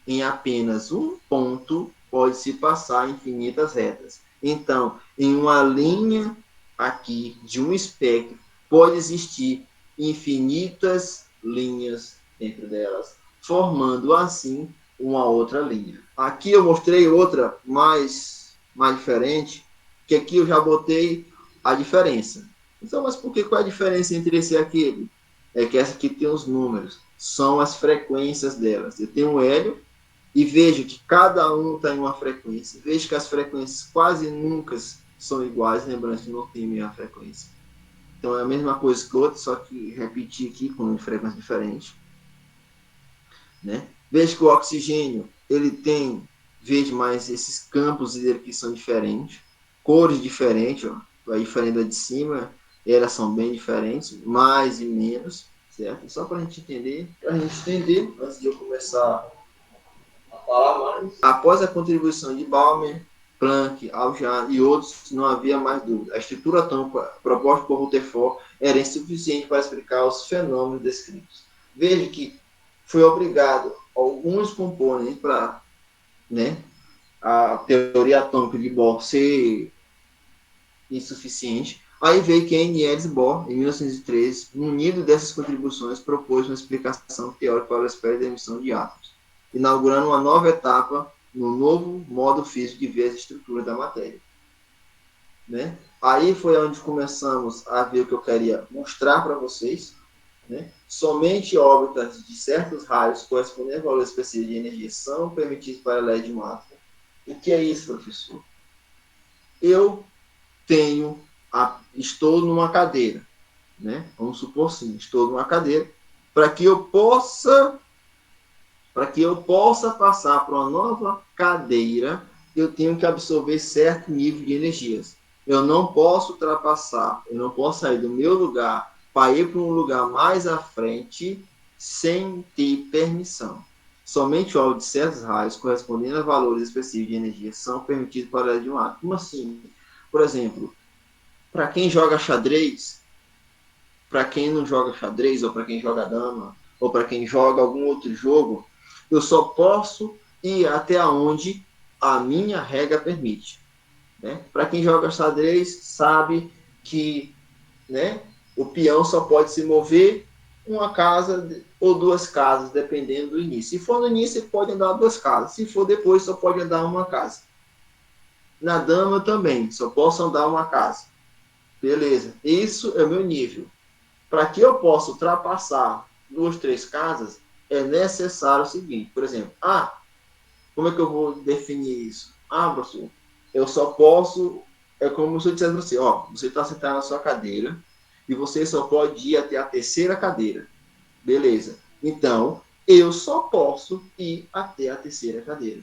Em apenas um ponto, pode-se passar infinitas retas. Então, em uma linha aqui de um espectro, pode existir infinitas linhas dentro delas, formando assim uma outra linha. Aqui eu mostrei outra mais diferente, que aqui eu já botei a diferença. Então, mas por que qual é a diferença entre esse e aquele? É que essa aqui tem os números, são as frequências delas. Eu tenho um hélio, e vejo que cada um está em uma frequência. Vejo que as frequências quase nunca são iguais, lembrando que não tem meia frequência. Então é a mesma coisa que outra, só que repetir aqui com frequências diferentes. Né? Vejo que o oxigênio, ele tem, vejo mais esses campos dele que são diferentes, cores diferentes, ó, a diferente da de cima, elas são bem diferentes, mais e menos, certo? Só para a gente entender, antes de eu começar após a contribuição de Balmer, Planck, Aljan e outros, não havia mais dúvida. A estrutura atômica proposta por Rutherford era insuficiente para explicar os fenômenos descritos. Veja que foi obrigado alguns componentes para, né, a teoria atômica de Bohr ser insuficiente. Aí veio Ken Niels Bohr, em 1913, unido dessas contribuições, propôs uma explicação teórica para a espécie de emissão de átomos, inaugurando uma nova etapa no novo modo físico de ver as estruturas da matéria. Né? Aí foi onde começamos a ver o que eu queria mostrar para vocês. Né? Somente órbitas de certos raios correspondendo a valores específicos de energia são permitidos para a LED de um átomo. O que é isso, professor? Eu estou numa cadeira. Né? Vamos supor sim, estou numa cadeira. Para que eu possa passar para uma nova cadeira, eu tenho que absorver certo nível de energias. Eu não posso ultrapassar, eu não posso sair do meu lugar para ir para um lugar mais à frente sem ter permissão. Somente o alvo de certos raios correspondendo a valores específicos de energia são permitidos para a de um átomo. Como assim? Por exemplo, para quem joga xadrez, para quem não joga xadrez, ou para quem joga dama, ou para quem joga algum outro jogo, eu só posso ir até onde a minha regra permite. Né? Para quem joga xadrez, sabe que, né, o peão só pode se mover uma casa ou duas casas, dependendo do início. Se for no início, ele pode andar duas casas. Se for depois, só pode andar uma casa. Na dama também, só posso andar uma casa. Beleza, isso é o meu nível. Para que eu possa ultrapassar duas, três casas, é necessário o seguinte, por exemplo, como é que eu vou definir isso? Professor, eu só posso, é como se eu dissesse para você, você está sentado na sua cadeira e você só pode ir até a terceira cadeira. Beleza. Então, eu só posso ir até a terceira cadeira.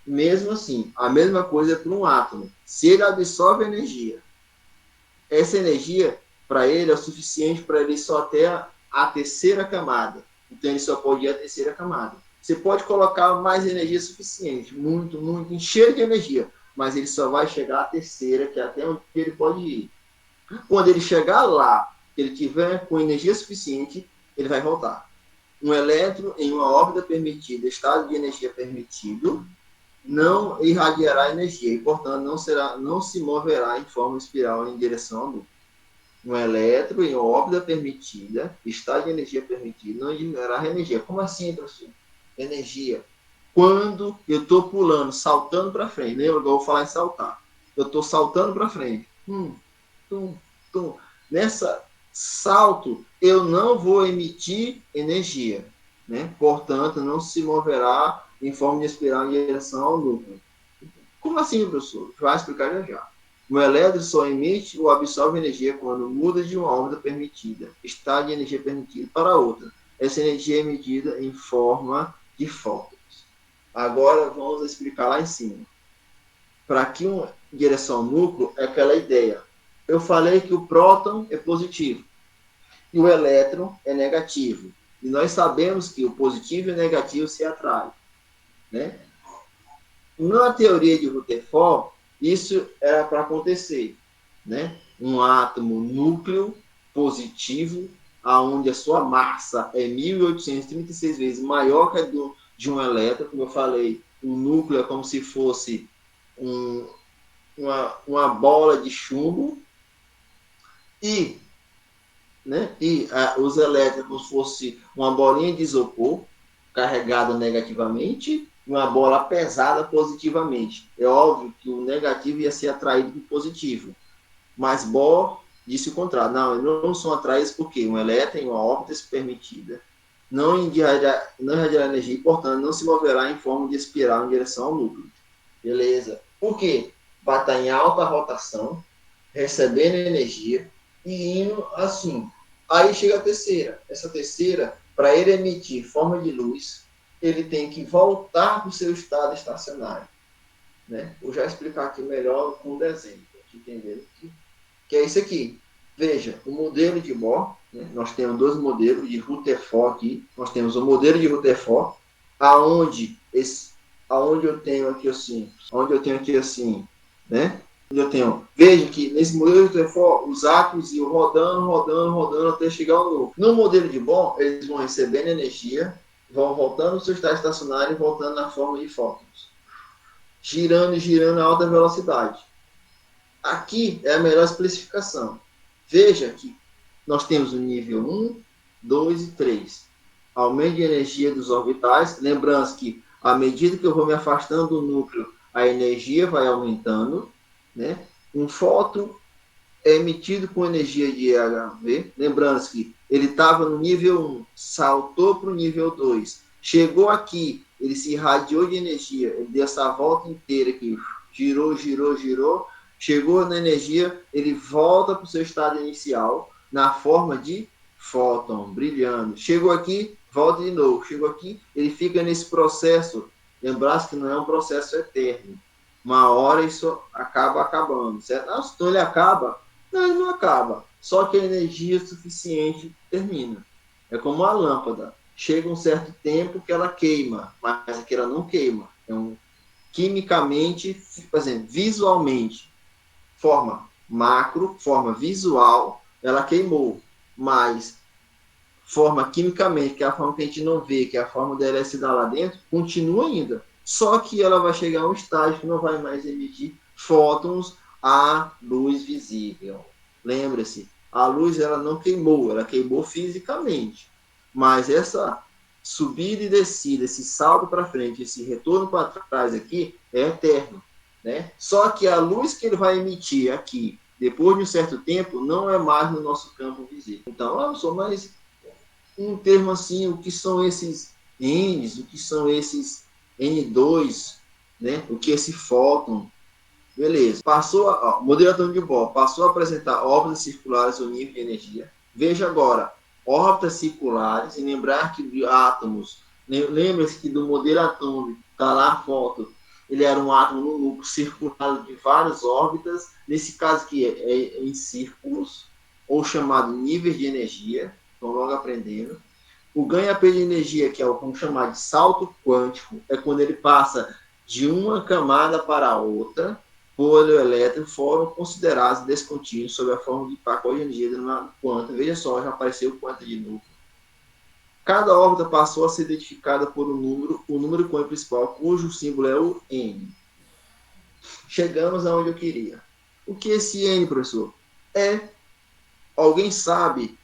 Mesmo assim, a mesma coisa é para um átomo. Se ele absorve energia, essa energia, para ele, é o suficiente para ele ir só até a terceira camada. Então, ele só pode ir à terceira camada. Você pode colocar mais energia suficiente, muito, encher de energia, mas ele só vai chegar à terceira, que é até onde ele pode ir. Quando ele chegar lá, ele tiver com energia suficiente, ele vai voltar. Um elétron em uma órbita permitida, estado de energia permitido, não irradiará energia e, portanto, não se moverá em forma espiral em direção ao núcleo. Um elétron em órbita permitida, estado de energia permitido, não irradiará energia. Como assim, professor? Energia. Quando eu estou pulando, saltando para frente, lembra que eu vou falar em saltar? Eu estou saltando para frente. Nessa salto, eu não vou emitir energia, né? Portanto, não se moverá em forma de espiral em direção ao núcleo. Como assim, professor? Vai explicar já. O elétron só emite ou absorve energia quando muda de uma órbita permitida, estado de energia permitido, para outra. Essa energia é medida em forma de fótons. Agora vamos explicar lá em cima. Para que uma direção ao núcleo é aquela ideia. Eu falei que o próton é positivo e o elétron é negativo. E nós sabemos que o positivo e o negativo se atraem. Né? Na teoria de Rutherford, isso era para acontecer. Né? Um átomo núcleo positivo, onde a sua massa é 1836 vezes maior que a de um elétron. Como eu falei, o núcleo é como se fosse uma bola de chumbo e os elétrons fosse uma bolinha de isopor carregada negativamente e uma bola pesada positivamente. É óbvio que o negativo ia ser atraído para o positivo, mas Bohr disse o contrário. Não, eles não são atraídos porque um elétron em uma órbita permitida não irradiará energia e, portanto, não se moverá em forma de espiral em direção ao núcleo. Beleza. Por quê? Vai estar em alta rotação, recebendo energia e indo assim. Aí chega a terceira. Essa terceira, para ele emitir forma de luz, ele tem que voltar para o seu estado estacionário. Né? Vou já explicar aqui melhor com um desenho, para entender que é isso aqui. Veja, o modelo de Bohr, né? Nós temos dois modelos de Rutherford aqui. Nós temos o modelo de Rutherford, aonde eu tenho aqui assim, né? Veja que nesse modelo de Rutherford, os átomos iam rodando até chegar ao núcleo. No modelo de Bohr, eles vão recebendo energia, vão voltando ao seu estado estacionário e voltando na forma de fótons. Girando e girando a alta velocidade. Aqui é a melhor especificação. Veja que nós temos o nível 1, 2 e 3. Aumento de energia dos orbitais. Lembrando que, à medida que eu vou me afastando do núcleo, a energia vai aumentando. Né? Um fóton é emitido com energia de EHV. Lembrando que ele estava no nível 1, saltou para o nível 2. Chegou aqui, ele se irradiou de energia. Ele deu essa volta inteira aqui. Girou. Chegou na energia, ele volta para o seu estado inicial na forma de fóton, brilhando. Chegou aqui, volta de novo. Chegou aqui, ele fica nesse processo. Lembrar que não é um processo eterno. Uma hora isso acaba acabando, certo? Então ele acaba, Não, ele não acaba. Só que a energia suficiente termina. É como uma lâmpada. Chega um certo tempo que ela queima, mas aqui ela não queima. Quimicamente, por exemplo, visualmente, forma macro, forma visual, ela queimou. Mas forma quimicamente, que é a forma que a gente não vê, que é a forma da LSD lá dentro, continua ainda. Só que ela vai chegar a um estágio que não vai mais emitir fótons à luz visível. Lembre-se, a luz ela não queimou, ela queimou fisicamente. Mas essa subida e descida, esse salto para frente, esse retorno para trás aqui, é eterno. Né? Só que a luz que ele vai emitir aqui, depois de um certo tempo, não é mais no nosso campo visível. Então, eu sou mais um termo assim, o que são esses N's, o que são esses N2, né? O que é esse fóton. Beleza. Modelo atômico de Bohr passou a apresentar órbitas circulares ou nível de energia. Veja agora, órbitas circulares, e lembrar que de átomos, lembra-se que do modelo atômico, está lá a foto, ele era um átomo no núcleo circulado de várias órbitas, nesse caso aqui é em círculos, ou chamado níveis de energia, estão logo aprendendo. O ganho-perda de energia, que é o que vamos chamar de salto quântico, é quando ele passa de uma camada para a outra, por elétron, foram considerados descontínuos sob a forma de pacote de energia denominado quanta. Veja só, já apareceu o quanta de novo. Cada órbita passou a ser identificada por um número, o número quântico principal, cujo símbolo é o N. Chegamos aonde eu queria. O que é esse N, professor? Alguém sabe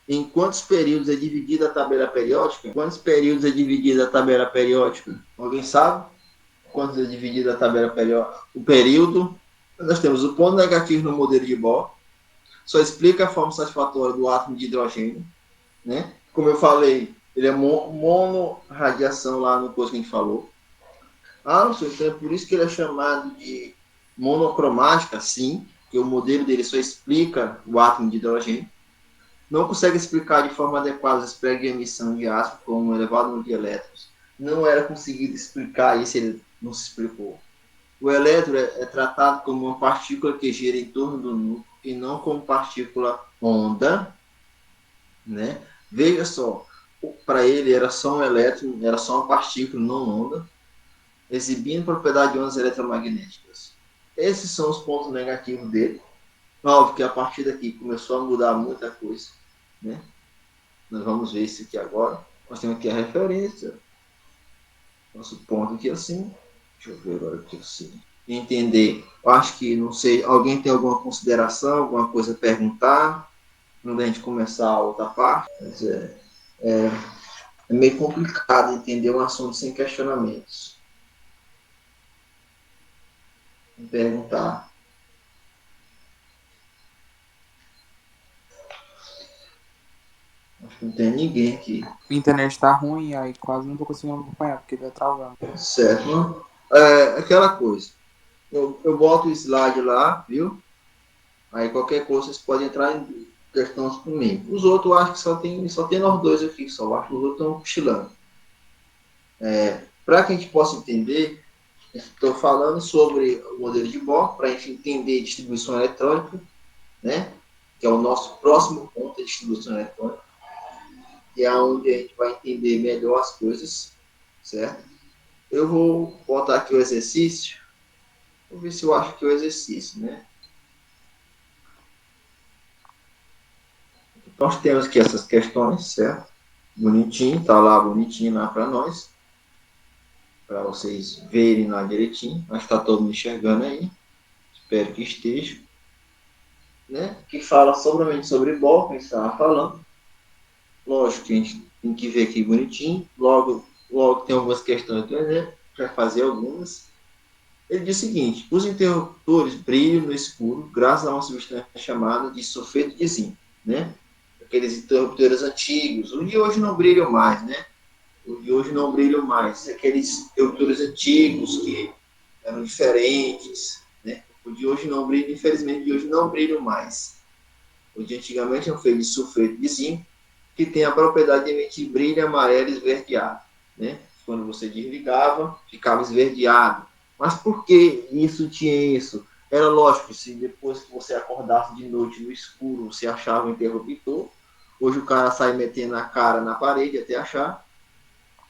em quantos períodos é dividida a tabela periódica? Quantos períodos é dividida a tabela periódica? Alguém sabe? Quantos é dividida a tabela periódica? O período. Nós temos o ponto negativo no modelo de Bohr. Só explica a forma satisfatória do átomo de hidrogênio. Né? Como eu falei, ele é monorradiação lá no coisa que a gente falou. Não sei, então é por isso que ele é chamado de monocromática, sim, que o modelo dele só explica o átomo de hidrogênio. Não consegue explicar de forma adequada as pregas de emissão de ácido com um elevado número de elétrons. Não era conseguido explicar isso, ele não se explicou. O elétron é tratado como uma partícula que gira em torno do núcleo e não como partícula onda. Né? Veja só, para ele era só um elétron, era só uma partícula, não onda, exibindo propriedade de ondas eletromagnéticas. Esses são os pontos negativos dele. Óbvio que a partir daqui começou a mudar muita coisa. Né? Nós vamos ver isso aqui agora. Nós temos aqui a referência. Nosso ponto aqui assim. Deixa eu ver agora aqui assim. Entender. Eu acho que, não sei, alguém tem alguma consideração, alguma coisa a perguntar? Quando a gente começar a outra parte. Mas é meio complicado entender um assunto sem questionamentos. Vou perguntar. Acho que não tem ninguém aqui. A internet tá ruim, aí quase não tô conseguindo acompanhar, porque tá travando. Certo, não? Aquela coisa. Eu boto o slide lá, viu? Aí qualquer coisa vocês podem entrar em questões comigo. Os outros eu acho que só tem nós dois aqui, só. Eu acho que os outros estão cochilando. Para que a gente possa entender, estou falando sobre o modelo de Bohr, para a gente entender distribuição eletrônica, né? Que é o nosso próximo ponto de distribuição eletrônica, que é onde a gente vai entender melhor as coisas, certo? Eu vou botar aqui o exercício, vou ver se eu acho que é o exercício, né? Nós temos aqui essas questões, certo? Bonitinho, tá lá bonitinho lá para nós, para vocês verem lá direitinho. Acho que está todo mundo enxergando aí. Espero que esteja. Né? Que fala somente sobre Bohr, que a gente estava falando. Lógico que a gente tem que ver aqui bonitinho. Logo tem algumas questões, né? Para fazer algumas. Ele diz o seguinte: os interruptores brilham no escuro graças a uma substância chamada de sulfeto de zinco, né? Aqueles interruptores antigos. Os de hoje não brilham mais, né? Os de hoje não brilham mais. Aqueles interruptores antigos que eram diferentes, né? O de hoje não brilha, infelizmente, de hoje não brilham mais. O de antigamente eram feitos de sulfeto de zinco, que tem a propriedade de emitir brilho amarelo esverdeado, né? Quando você desligava, ficava esverdeado. Mas por que isso tinha isso? Era lógico, se depois que você acordasse de noite no escuro, você achava o interruptor, hoje o cara sai metendo a cara na parede até achar,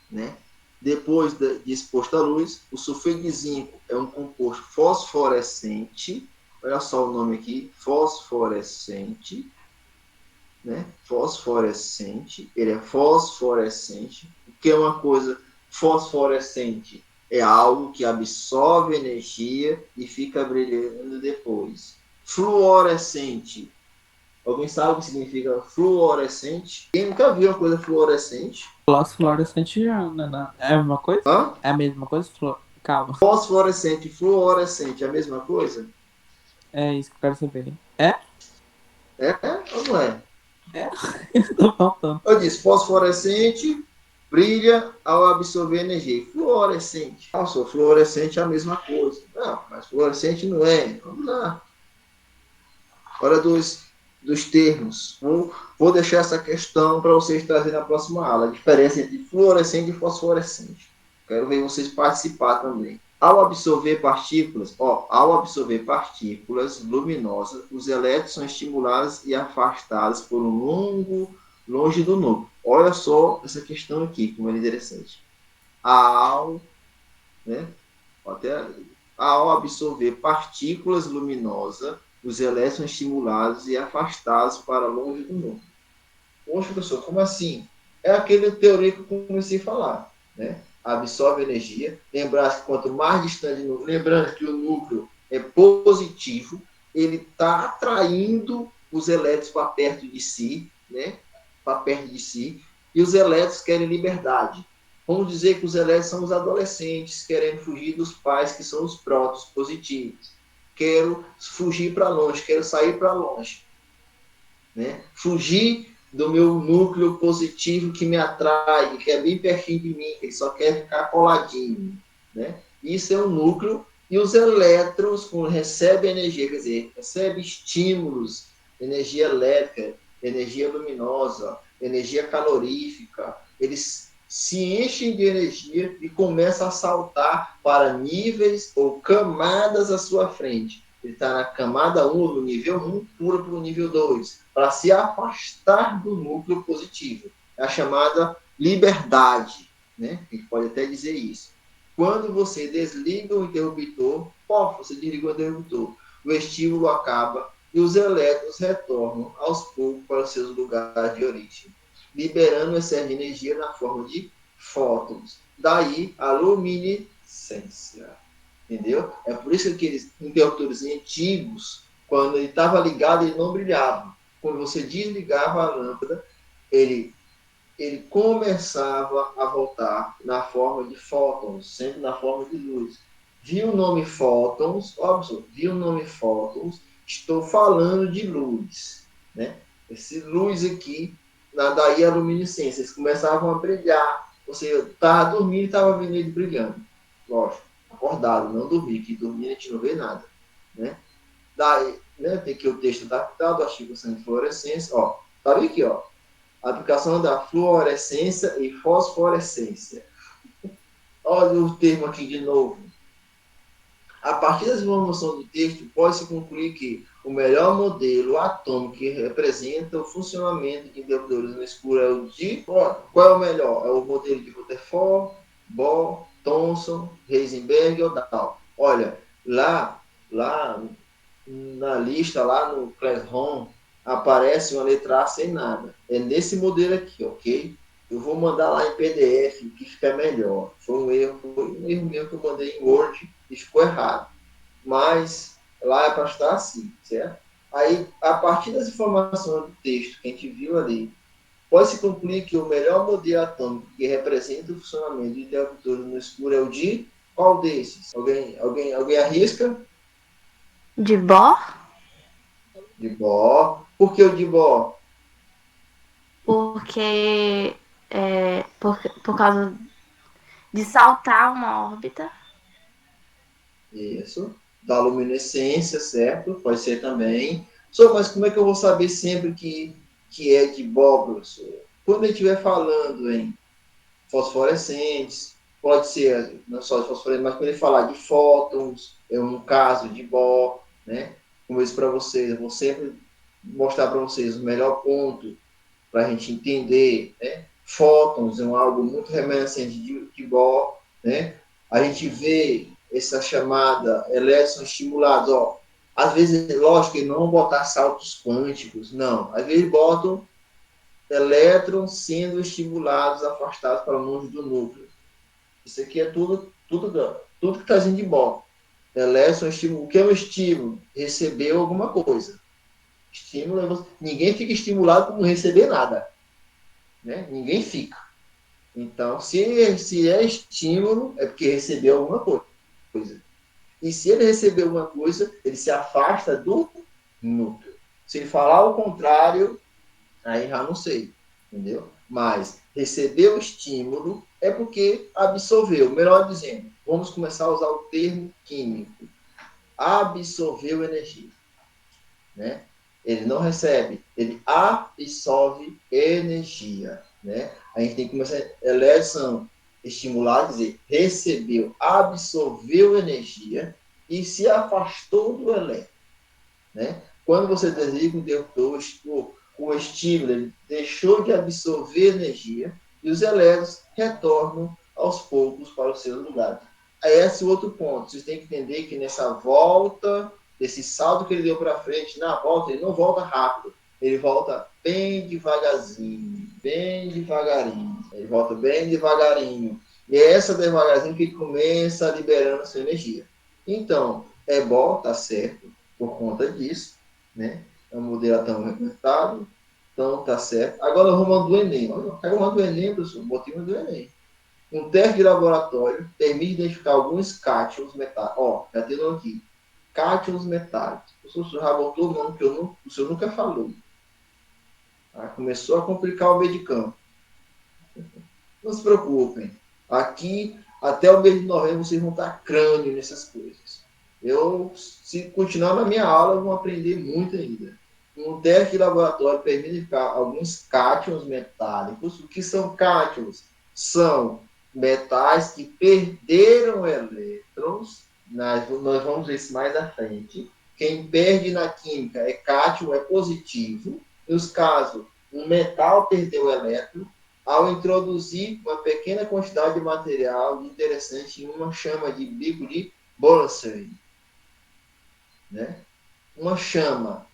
né? Depois de exposto à luz, o sulfeto de zinco é um composto fosforescente, olha só o nome aqui, fosforescente, né? Fosforescente, ele é fosforescente. O que é uma coisa fosforescente? É algo que absorve energia e fica brilhando depois. Fluorescente. Alguém sabe o que significa fluorescente? Quem nunca viu uma coisa fluorescente? Fluorescente não é a mesma coisa? Hã? É a mesma coisa? Calma. Fosforescente e fluorescente é a mesma coisa? É isso que eu quero saber. É? É ou não é? É? Tô faltando. Eu disse, fosforescente brilha ao absorver energia. Fluorescente. Nossa, fluorescente é a mesma coisa. Não, mas fluorescente não é. Vamos lá. Hora dos termos. Vou deixar essa questão para vocês trazerem na próxima aula. A diferença entre fluorescente e fosforescente. Quero ver vocês participar também. Ao absorver partículas luminosas, os elétrons são estimulados e afastados por longe do núcleo. Olha só essa questão aqui, como é interessante. Ao, né, até, ao absorver partículas luminosas, os elétrons são estimulados e afastados para longe do núcleo. Poxa, professor, como assim? É aquele teoria que eu comecei a falar, né? Absorve energia. Lembrar que quanto mais distante do núcleo, lembrando que o núcleo é positivo, ele está atraindo os elétrons para perto de si, né? Para perto de si, e os elétrons querem liberdade. Vamos dizer que os elétrons são os adolescentes querendo fugir dos pais, que são os prótons positivos. Quero fugir para longe, quero sair para longe, né? Fugir do meu núcleo positivo que me atrai, que é bem pertinho de mim, que só quer ficar coladinho, né? Isso é um núcleo, e os elétrons, quando recebem energia, quer dizer, recebem estímulos, energia elétrica, energia luminosa, energia calorífica, eles se enchem de energia e começam a saltar para níveis ou camadas à sua frente. Ele está na camada 1, no nível 1, pula para o nível 2, para se afastar do núcleo positivo. É a chamada liberdade, né? A gente pode até dizer isso. Quando você desliga o interruptor, você desligou o interruptor, o estímulo acaba e os elétrons retornam aos poucos para os seus lugares de origem, liberando essa energia na forma de fótons. Daí a luminescência. Entendeu? É por isso que aqueles interruptores antigos, quando ele estava ligado, ele não brilhava. Quando você desligava a lâmpada, ele começava a voltar na forma de fótons, sempre na forma de luz. Viu o nome fótons? Óbvio, viu o nome fótons? Estou falando de luz, né? Esse luz aqui, daí a luminescência, eles começavam a brilhar. Você estava dormindo e estava vendo ele brilhando. Lógico, acordado, não dormir, que dormir a gente não vê nada, né? Daí, né, tem aqui o texto adaptado, artigo de fluorescência, ó, tá vendo aqui, ó, a aplicação da fluorescência e fosforescência. Olha o termo aqui de novo. A partir das informações do texto, pode-se concluir que o melhor modelo atômico que representa o funcionamento de interruptores no escuro é o de... Qual é o melhor? É o modelo de Rutherford, Bohr, Thomson, Heisenberg ou Dow. Olha, lá na lista, lá no Classroom, aparece uma letra A sem nada. É nesse modelo aqui, ok? Eu vou mandar lá em PDF, que fica melhor. Foi um erro meu que eu mandei em Word e ficou errado. Mas lá é para estar assim, certo? Aí, a partir das informações do texto que a gente viu ali, pode-se concluir que o melhor modelo atômico que representa o funcionamento de interruptores no escuro é o de qual desses? Alguém arrisca? De Bohr? De Bohr. Por que o de Bohr? Porque por causa de saltar uma órbita. Isso. Da luminescência, certo? Pode ser também. Só, mas como é que eu vou saber sempre que é de Bohr, professor? Quando a gente estiver falando em fosforescentes, pode ser não só de fosforescentes, mas quando ele falar de fótons, é um caso de Bohr. né? Como eu disse para vocês, eu vou sempre mostrar para vocês o melhor ponto para a gente entender, né? Fótons é algo muito remanescente de Bohr, né? A gente vê essa chamada elétrons estimulados, ó. Às vezes, lógico que não vão botar saltos quânticos, não. Às vezes botam elétrons sendo estimulados, afastados para longe do núcleo. Isso aqui é tudo que está vindo de Bohr. Elétron, estímulo. O que é um estímulo? Recebeu alguma coisa. Estímulo, ninguém fica estimulado por não receber nada. Né? Ninguém fica. Então, se é estímulo, é porque recebeu alguma coisa. E se ele recebeu alguma coisa, ele se afasta do núcleo. Se ele falar o contrário, aí já não sei. Entendeu? Mas recebeu estímulo é porque absorveu. Melhor dizendo, vamos começar a usar o termo químico. Absorveu energia. Né? Ele não recebe, ele absorve energia. Né? A gente tem que começar a eleição estimular, dizer, recebeu, absorveu energia e se afastou do elétron. Né? Quando você desliga um interruptor, o estímulo ele deixou de absorver energia e os elétrons retornam aos poucos para os seus lugares. Aí esse é outro ponto. Vocês têm que entender que nessa volta, esse salto que ele deu para frente, na volta, ele não volta rápido. Ele volta bem devagarzinho, bem devagarinho. Ele volta bem devagarinho. E é essa devagarzinho que ele começa liberando a sua energia. Então, é bom, tá certo, por conta disso, né? É um modelo tão representado, então tá certo. Agora eu vou mandar do Enem. Eu mando do Enem, professor, botei do Enem. Um teste de laboratório permite identificar alguns cátions metálicos. Ó, já tem aqui. Cátions metálicos. O professor já botou o nome que o senhor nunca falou. Começou a complicar o meio de campo. Não se preocupem. Aqui, até o mês de novembro, vocês vão estar crânio nessas coisas. Se continuar na minha aula, vão aprender muito ainda. Um teste de laboratório permite identificar alguns cátions metálicos. O que são cátions? São metais que perderam elétrons. Nós vamos ver isso mais à frente. Quem perde na química é cátion, é positivo. Nos casos, um metal perdeu elétron ao introduzir uma pequena quantidade de material interessante em uma chama de bico de Boltzmann. Né? Uma chama.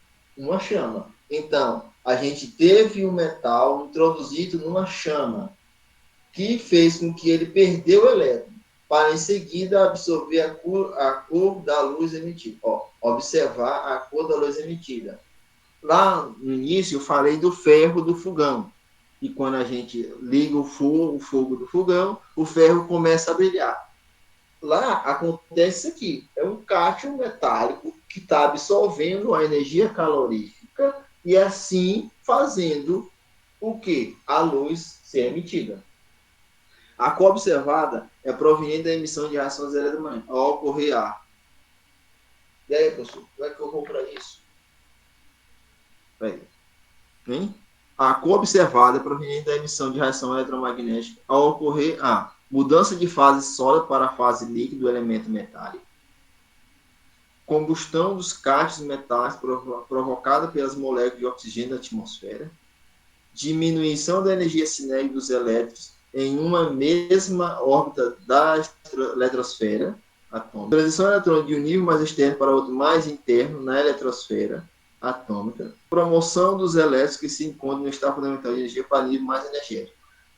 Então, a gente teve um metal introduzido numa chama que fez com que ele perdeu o elétron para em seguida absorver a cor da luz emitida. Ó, observar a cor da luz emitida. Lá no início eu falei do ferro do fogão. E quando a gente liga o fogo do fogão, o ferro começa a brilhar. Lá acontece isso aqui. É um cátion metálico que está absorvendo a energia calorífica e assim fazendo o quê? A luz ser emitida. A cor observada é proveniente da emissão de reações eletromagnéticas ao ocorrer a. E aí, professor, como é que eu vou para isso? Hein? A cor observada é proveniente da emissão de reação eletromagnética ao ocorrer a mudança de fase sólida para a fase líquida do elemento metálico, combustão dos cátions metálicos provocada pelas moléculas de oxigênio da atmosfera, diminuição da energia cinética dos elétrons em uma mesma órbita da eletrosfera atômica, transição eletrônica de um nível mais externo para outro mais interno na eletrosfera atômica, promoção dos elétrons que se encontram no estado fundamental de energia para nível mais energético.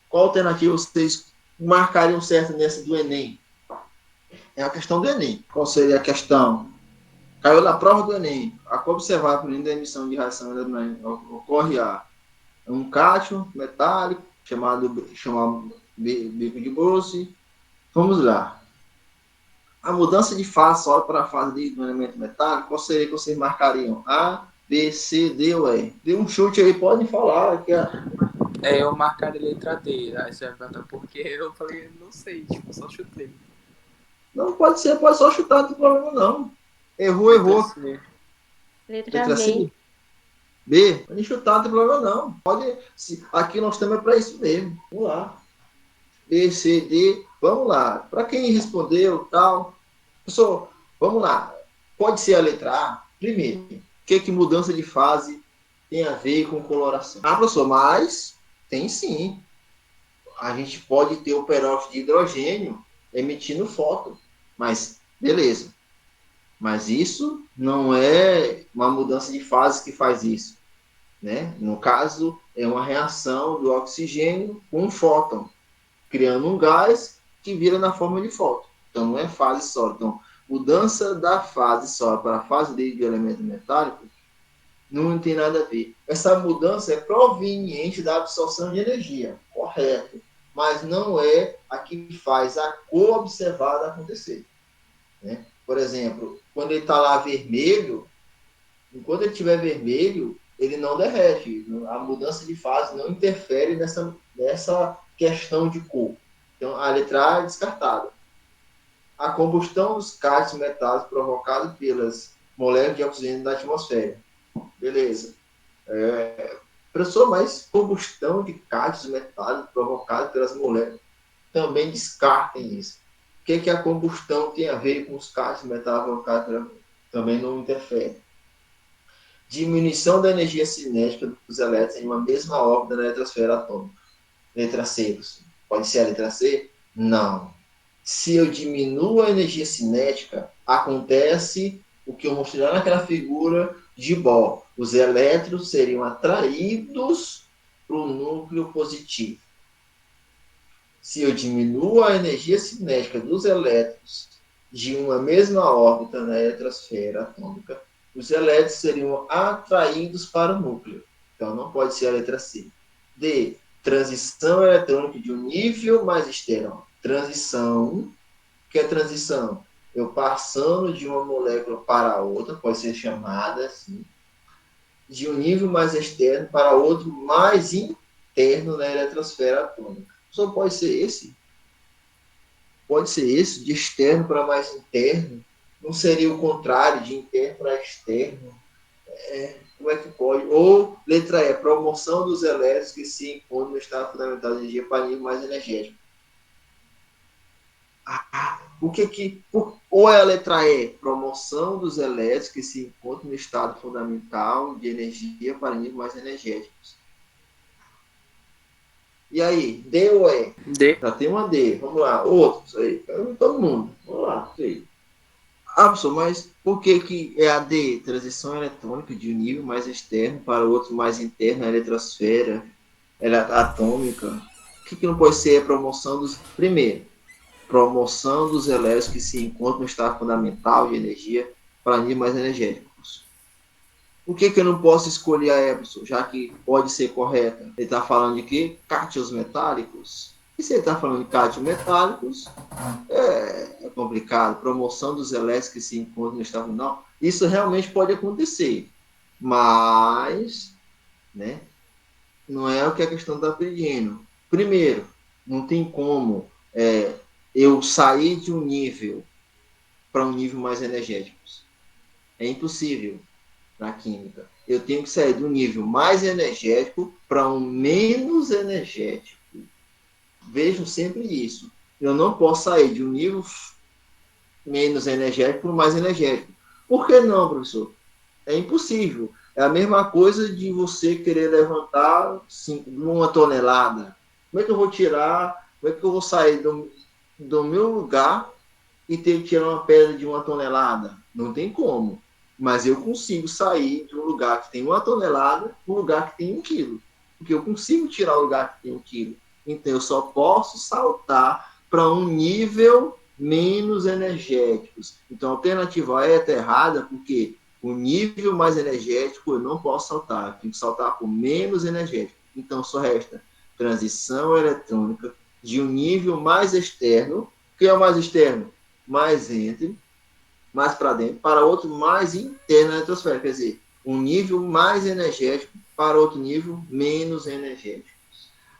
Qual alternativa vocês marcariam certo nessa do Enem? É a questão do Enem. Qual seria a questão? Caiu na prova do Enem. A cor observada por da emissão de radiação eletromagnética ocorre a um cátion metálico chamado bico de Boltzmann. Vamos lá. A mudança de fase sólida para a fase líquida do elemento metálico, qual seria que vocês marcariam? A, B, C, D ou E? Dê um chute aí, podem falar. Eu marcaria a letra D. Aí você vai perguntar por quê? Eu falei, não sei, tipo, só chutei. Não, pode ser, pode só chutar, não tem problema não. Errou. C. Letra C. B, pode chutar, não tem problema não. Pode, aqui nós estamos para isso mesmo. Vamos lá. B, C, D, vamos lá. Para quem respondeu, tal. Pessoal, vamos lá. Pode ser a letra A, Primeiro, o que mudança de fase tem a ver com coloração? Ah, professor, mas tem sim. A gente pode ter o peróxido de hidrogênio emitindo fóton, mas beleza. Mas isso não é uma mudança de fase que faz isso, né? No caso, é uma reação do oxigênio com um fóton, criando um gás que vira na forma de fóton. Então, não é fase sólida. Então, mudança da fase sólida para a fase líquida de elemento metálico não tem nada a ver. Essa mudança é proveniente da absorção de energia, correto, mas não é a que faz a cor observada acontecer, né? Por exemplo, quando ele está lá vermelho, enquanto ele estiver vermelho, ele não derrete. A mudança de fase não interfere nessa questão de cor. Então, a letra A é descartada. A combustão dos cátions metálicos provocada pelas moléculas de oxigênio da atmosfera. Beleza. Professor, mas combustão de cátions metálicos provocada pelas moléculas, também descartem isso. O que a combustão tem a ver com os cátions metálicos provocados? Também não interfere. Diminuição da energia cinética dos elétrons em uma mesma órbita na eletrosfera atômica. Letra C. Pode ser a letra C? Não. Se eu diminuo a energia cinética, acontece o que eu mostrei lá naquela figura de Bohr. Os elétrons seriam atraídos para o núcleo positivo. Se eu diminuo a energia cinética dos elétrons de uma mesma órbita na eletrosfera atômica, os elétrons seriam atraídos para o núcleo. Então, não pode ser a letra C. D. Transição eletrônica de um nível mais externo. Transição. O que é transição? Eu passando de uma molécula para outra, pode ser chamada assim, de um nível mais externo para outro mais interno na eletrosfera atômica. Só pode ser esse? Pode ser esse, de externo para mais interno? Não seria o contrário, de interno para externo? Como é que pode? Ou, letra E, promoção dos elétrons que se encontram no estado fundamental de energia para nível mais energético. Ou é a letra E, promoção dos elétrons que se encontram no estado fundamental de energia para níveis mais energéticos. E aí, D ou E? D. Já tem uma D, vamos lá, outros aí, todo mundo, vamos lá, aí. Professor, mas por que é a D? Transição eletrônica de um nível mais externo para outro mais interno, a eletrosfera atômica. O que não pode ser a promoção dos... Primeiro, promoção dos elétrons que se encontram no estado fundamental de energia para níveis mais energéticos. Por que eu não posso escolher a E, professor, já que pode ser correta? Ele está falando de quê? Cátions metálicos. E se ele está falando de cátions metálicos, é complicado. Promoção dos elétrons que se encontram no estado fundamental. Isso realmente pode acontecer. Mas, né, não é o que a questão está pedindo. Primeiro, não tem como eu sair de um nível para um nível mais energético. É impossível na química. Eu tenho que sair do nível mais energético para um menos energético. Vejam sempre isso. Eu não posso sair de um nível menos energético para o mais energético. Por que não, professor? É impossível. É a mesma coisa de você querer levantar uma tonelada. Como é que eu vou tirar? Como é que eu vou sair do meu lugar e ter que tirar uma pedra de 1 tonelada? Não tem como. Mas eu consigo sair de um lugar que tem 1 tonelada para um lugar que tem 1 quilo. Porque eu consigo tirar o lugar que tem 1 quilo. Então, eu só posso saltar para um nível menos energético. Então, a alternativa A está errada, porque o nível mais energético eu não posso saltar. Eu tenho que saltar para o menos energético. Então, só resta transição eletrônica de um nível mais externo. O que é o mais externo? Mais para dentro, para outro mais interno na eletrosfera. Quer dizer, um nível mais energético para outro nível menos energético.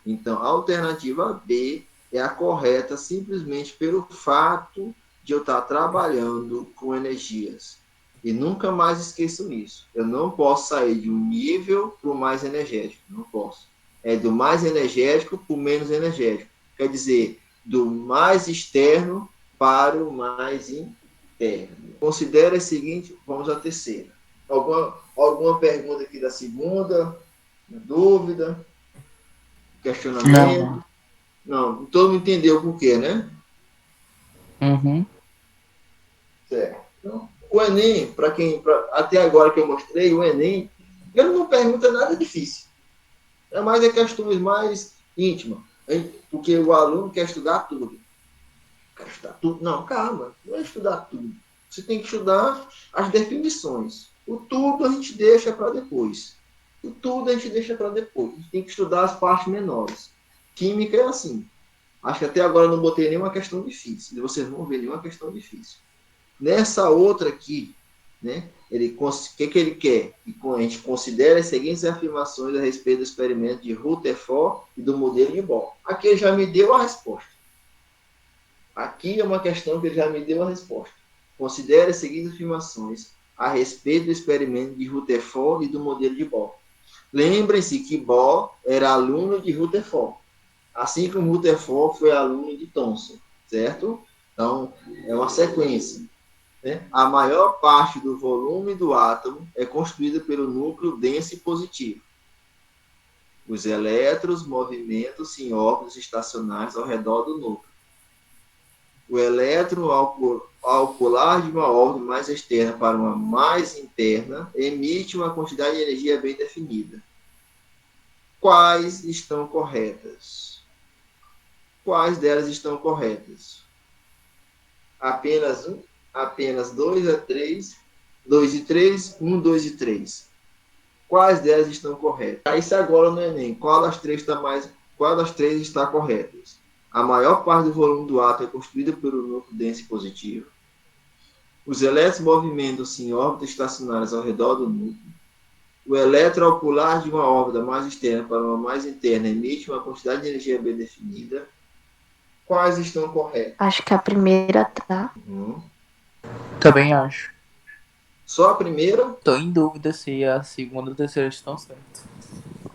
Então, a alternativa B é a correta simplesmente pelo fato de eu estar trabalhando com energias. E nunca mais esqueçam isso. Eu não posso sair de um nível para o mais energético. Não posso. É do mais energético para o menos energético. Quer dizer, do mais externo para o mais interno. Considere a seguinte, vamos à terceira. Alguma pergunta aqui da segunda? Dúvida? Questionamento? Não, todo mundo entendeu por quê, né? Uhum. Certo. Então, o Enem, até agora que eu mostrei, o Enem, ele não pergunta nada difícil. É mais questões mais íntimas. Porque o aluno quer estudar tudo. Quer estudar tudo? Não, calma, não é estudar tudo. Você tem que estudar as definições. O tudo a gente deixa para depois. O tudo a gente deixa para depois. A gente tem que estudar as partes menores. Química é assim. Acho que até agora eu não botei nenhuma questão difícil. Vocês vão ver nenhuma questão difícil. Nessa outra aqui, né, o que ele quer? Que a gente considere as seguintes afirmações a respeito do experimento de Rutherford e do modelo de Bohr. Aqui ele já me deu a resposta. Aqui é uma questão que ele já me deu a resposta. Considere as seguintes afirmações a respeito do experimento de Rutherford e do modelo de Bohr. Lembrem-se que Bohr era aluno de Rutherford, assim como Rutherford foi aluno de Thomson, certo? Então, é uma sequência. Né? A maior parte do volume do átomo é constituída pelo núcleo denso e positivo. Os elétrons movimentam-se em órbitas estacionárias ao redor do núcleo. O elétron, ao pular de uma órbita mais externa para uma mais interna, emite uma quantidade de energia bem definida. Quais estão corretas? Quais delas estão corretas? Apenas 1, apenas 2 a 3, 2 e 3, 1, 2 e 3. Quais delas estão corretas? Isso agora no Enem. Qual das três está correta? A maior parte do volume do átomo é constituída pelo núcleo denso e positivo. Os elétrons movimentam-se em órbitas estacionárias ao redor do núcleo. O elétron, ao pular de uma órbita mais externa para uma mais interna, emite uma quantidade de energia bem definida. Quais estão corretas? Acho que a primeira tá. Também acho. Só a primeira? Tô em dúvida se a segunda e a terceira estão certas.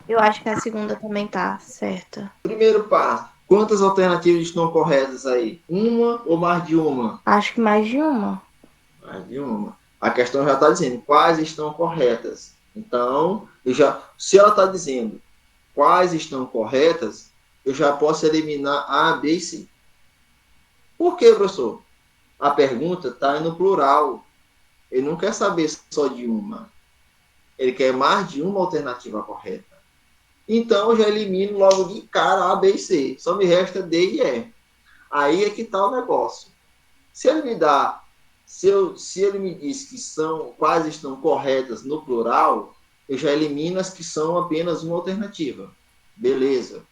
Eu acho que a segunda também tá certa. Primeiro passo. Quantas alternativas estão corretas aí? Uma ou mais de uma? Acho que mais de uma. Mais de uma. A questão já está dizendo quais estão corretas. Então, se ela está dizendo quais estão corretas, eu já posso eliminar A, B e C. Por quê, professor? A pergunta está no plural. Ele não quer saber só de uma. Ele quer mais de uma alternativa correta. Então, eu já elimino logo de cara A, B e C. Só me resta D e E. Aí é que está o negócio. Se ele me dá, se ele me diz que quais estão corretas no plural, eu já elimino as que são apenas uma alternativa. Beleza.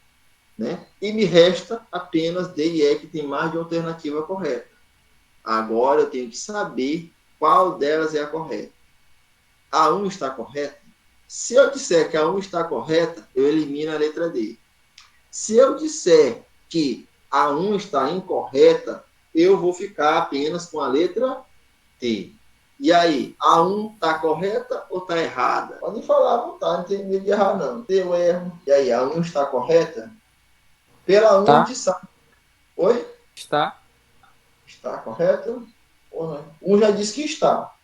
Né? E me resta apenas D e E, que tem mais de uma alternativa correta. Agora eu tenho que saber qual delas é a correta. A 1 está correta? Se eu disser que a 1 está correta, eu elimino a letra D. Se eu disser que a 1 está incorreta, eu vou ficar apenas com a letra T. E aí, a 1 está correta ou está errada? Pode falar à vontade, não tem medo de errar não. Deu erro. E aí, a 1 está correta? Pela 1 Tá. a gente sabe. Oi? Está? Está correto? Ou não? 1 já disse que está.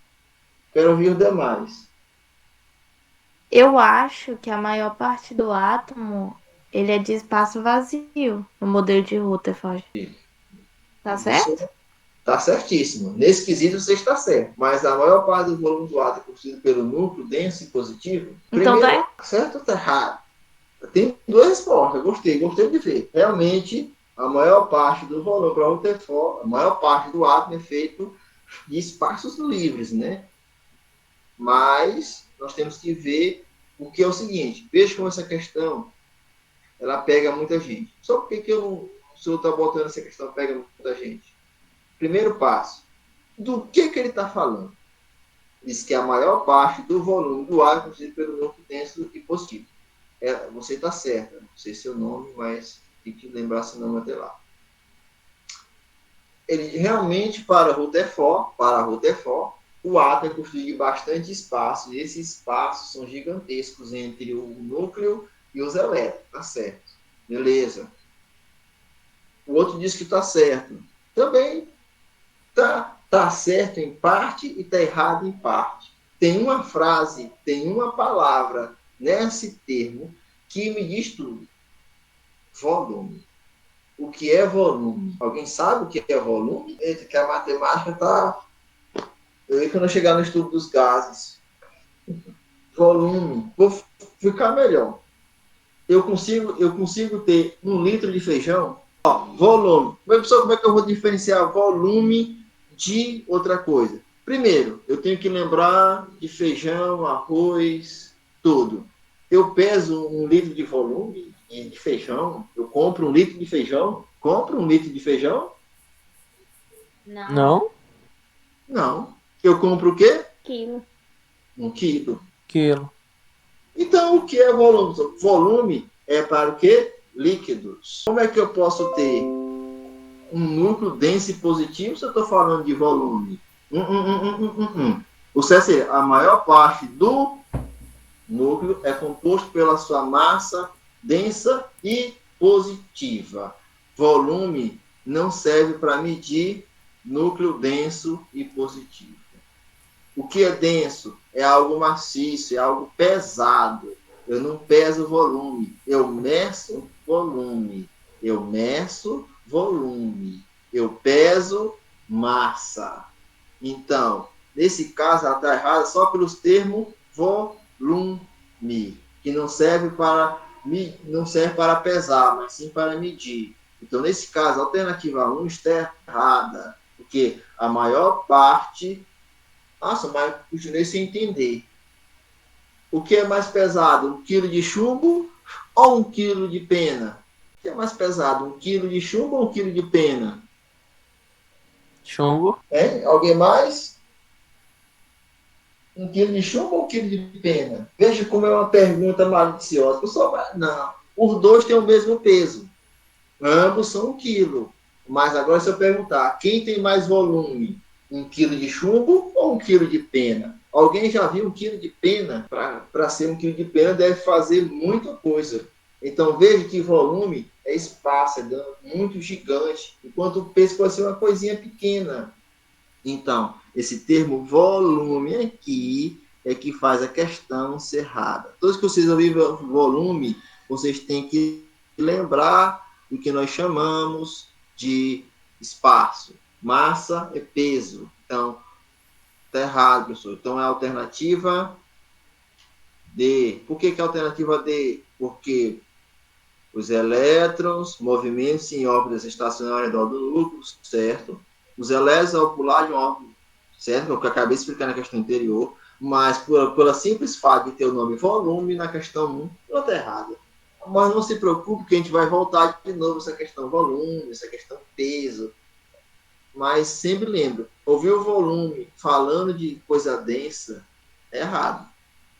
Quero ouvir os demais. Eu acho que a maior parte do átomo, ele é de espaço vazio, no modelo de Rutherford. Tá certo? Está certíssimo. Nesse quesito você está certo. Mas a maior parte do volume do átomo é constituído pelo núcleo denso e positivo. Então Primeiro, certo ou está errado? Tem duas respostas. Gostei de ver. Realmente, a maior parte do volume para Rutherford, a maior parte do átomo é feito de espaços livres, né? Mas nós temos que ver o que é o seguinte. Veja como essa questão ela pega muita gente. Só porque que o senhor está botando essa questão pega muita gente? Primeiro passo. Do que ele está falando? Diz que a maior parte do volume do ar é constituído pelo núcleo denso e positivo. Você está certo. Não sei seu nome, mas tem que lembrar seu nome até lá. Ele realmente, para Rutherford, o átomo é constituído de bastante espaço, e esses espaços são gigantescos entre o núcleo e os elétrons. Tá certo. Beleza. O outro diz que está certo. Também tá certo em parte e está errado em parte. tem uma frase, tem uma palavra nesse termo que me diz tudo. Volume. O que é volume? Alguém sabe o que é volume? Eita, que a matemática está... Eu ia quando eu chegar no estudo dos gases. Volume. Vou ficar melhor. Eu consigo ter 1 litro de feijão? Ó, volume. Pessoal, como é que eu vou diferenciar volume de outra coisa? Primeiro, eu tenho que lembrar de feijão, arroz, tudo. Eu peso 1 litro de volume de feijão, eu compro 1 litro de feijão, compro 1 litro de feijão? Não? Não. Eu compro o quê? Quilo. 1 quilo. Quilo. Então, o que é volume? Volume é para o quê? Líquidos. Como é que eu posso ter um núcleo denso e positivo se eu estou falando de volume? O CSE, a maior parte do núcleo é composto pela sua massa densa e positiva. Volume não serve para medir núcleo denso e positivo. O que é denso? É algo maciço, é algo pesado. Eu não peso volume, eu meço volume. Eu meço volume. Eu peso massa. Então, nesse caso, ela está errada só pelos termos volume, que não serve para pesar, mas sim para medir. Então, nesse caso, a alternativa 1 está errada, porque a maior parte... Nossa, mas continuei sem entender. O que é mais pesado, 1 quilo de chumbo ou 1 quilo de pena? O que é mais pesado, 1 quilo de chumbo ou 1 quilo de pena? Chumbo. Alguém mais? 1 quilo de chumbo ou 1 quilo de pena? Veja como é uma pergunta maliciosa. Pessoal, não. Os dois têm o mesmo peso. Ambos são 1 quilo. Mas agora, se eu perguntar, quem tem mais volume? 1 quilo de chumbo ou 1 quilo de pena? Alguém já viu 1 quilo de pena? Para ser 1 quilo de pena, deve fazer muita coisa. Então, veja que volume é espaço, é muito gigante, enquanto o peso pode ser uma coisinha pequena. Então, esse termo volume aqui é que faz a questão ser errada. Todos que vocês ouvirem volume, vocês têm que lembrar do que nós chamamos de espaço. Massa é peso. Então, está errado, pessoal. Então, é a alternativa D. Por que é a alternativa D? Porque os elétrons movimentam-se em órbitas estacionárias ao redor do núcleo, certo? Os elétrons, ao pular de uma órbita, certo? É o que eu acabei de explicar na questão anterior, mas pela simples fato de ter o nome volume, na questão 1, ela está errada. Mas não se preocupe que a gente vai voltar de novo essa questão volume, essa questão peso. Mas sempre lembra, ouvir o volume falando de coisa densa é errado,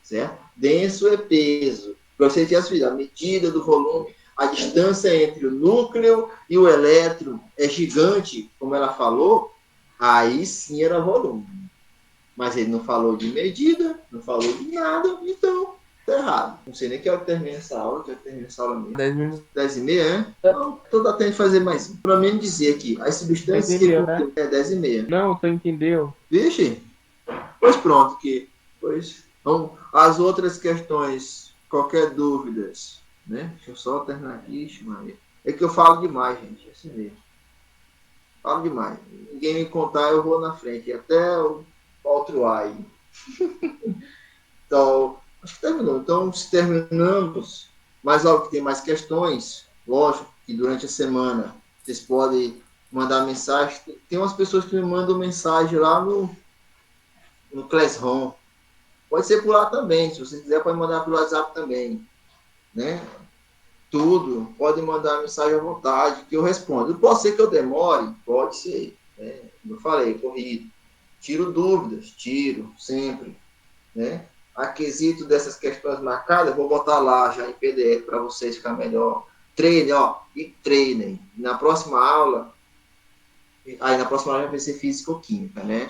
certo? Denso é peso. Você tinha visto, a medida do volume, a distância entre o núcleo e o elétron é gigante, como ela falou, aí sim era volume. Mas ele não falou de medida, não falou de nada, então tá errado. Não sei nem que hora termina essa aula, já termina essa aula mesmo. 10 minutos. 10h30, é? Não, tô dá tempo de fazer mais um. Pra mim dizer aqui, as substâncias que... Né? É 10h30. Não, tu entendeu. Vixe? Pois pronto, pois vamos, as outras questões, qualquer dúvidas, né? Deixa eu só alternar aqui, Maria. É que eu falo demais, gente, assim mesmo. Falo demais. Ninguém me contar, eu vou na frente, até o outro aí. Então, acho que terminou. Então, se terminamos, mas algo que tem mais questões, lógico que durante a semana vocês podem mandar mensagem. Tem umas pessoas que me mandam mensagem lá no Classroom. Pode ser por lá também, se você quiser pode mandar pelo WhatsApp também, né? Tudo, pode mandar mensagem à vontade, que eu respondo. Pode ser que eu demore? Pode ser, né? Como eu falei, corrido. Tiro dúvidas, sempre, né? A quesito dessas questões marcadas, eu vou botar lá já em PDF para vocês ficar melhor. Treinem. Na próxima aula, vai ser física ou química, né?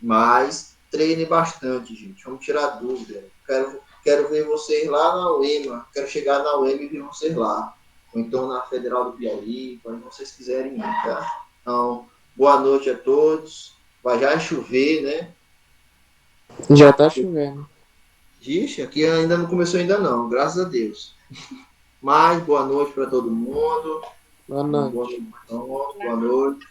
Mas treine bastante, gente. Vamos tirar dúvida. Quero ver vocês lá na UEMA. Quero chegar na UEMA e ver vocês lá. Ou então na Federal do Piauí, quando vocês quiserem ir, tá? Então, boa noite a todos. Vai já chover, né? Já tá chovendo. Ixi, aqui ainda não começou ainda não, graças a Deus. Mas boa noite para todo mundo. Boa Uma boa noite. noite. Boa noite.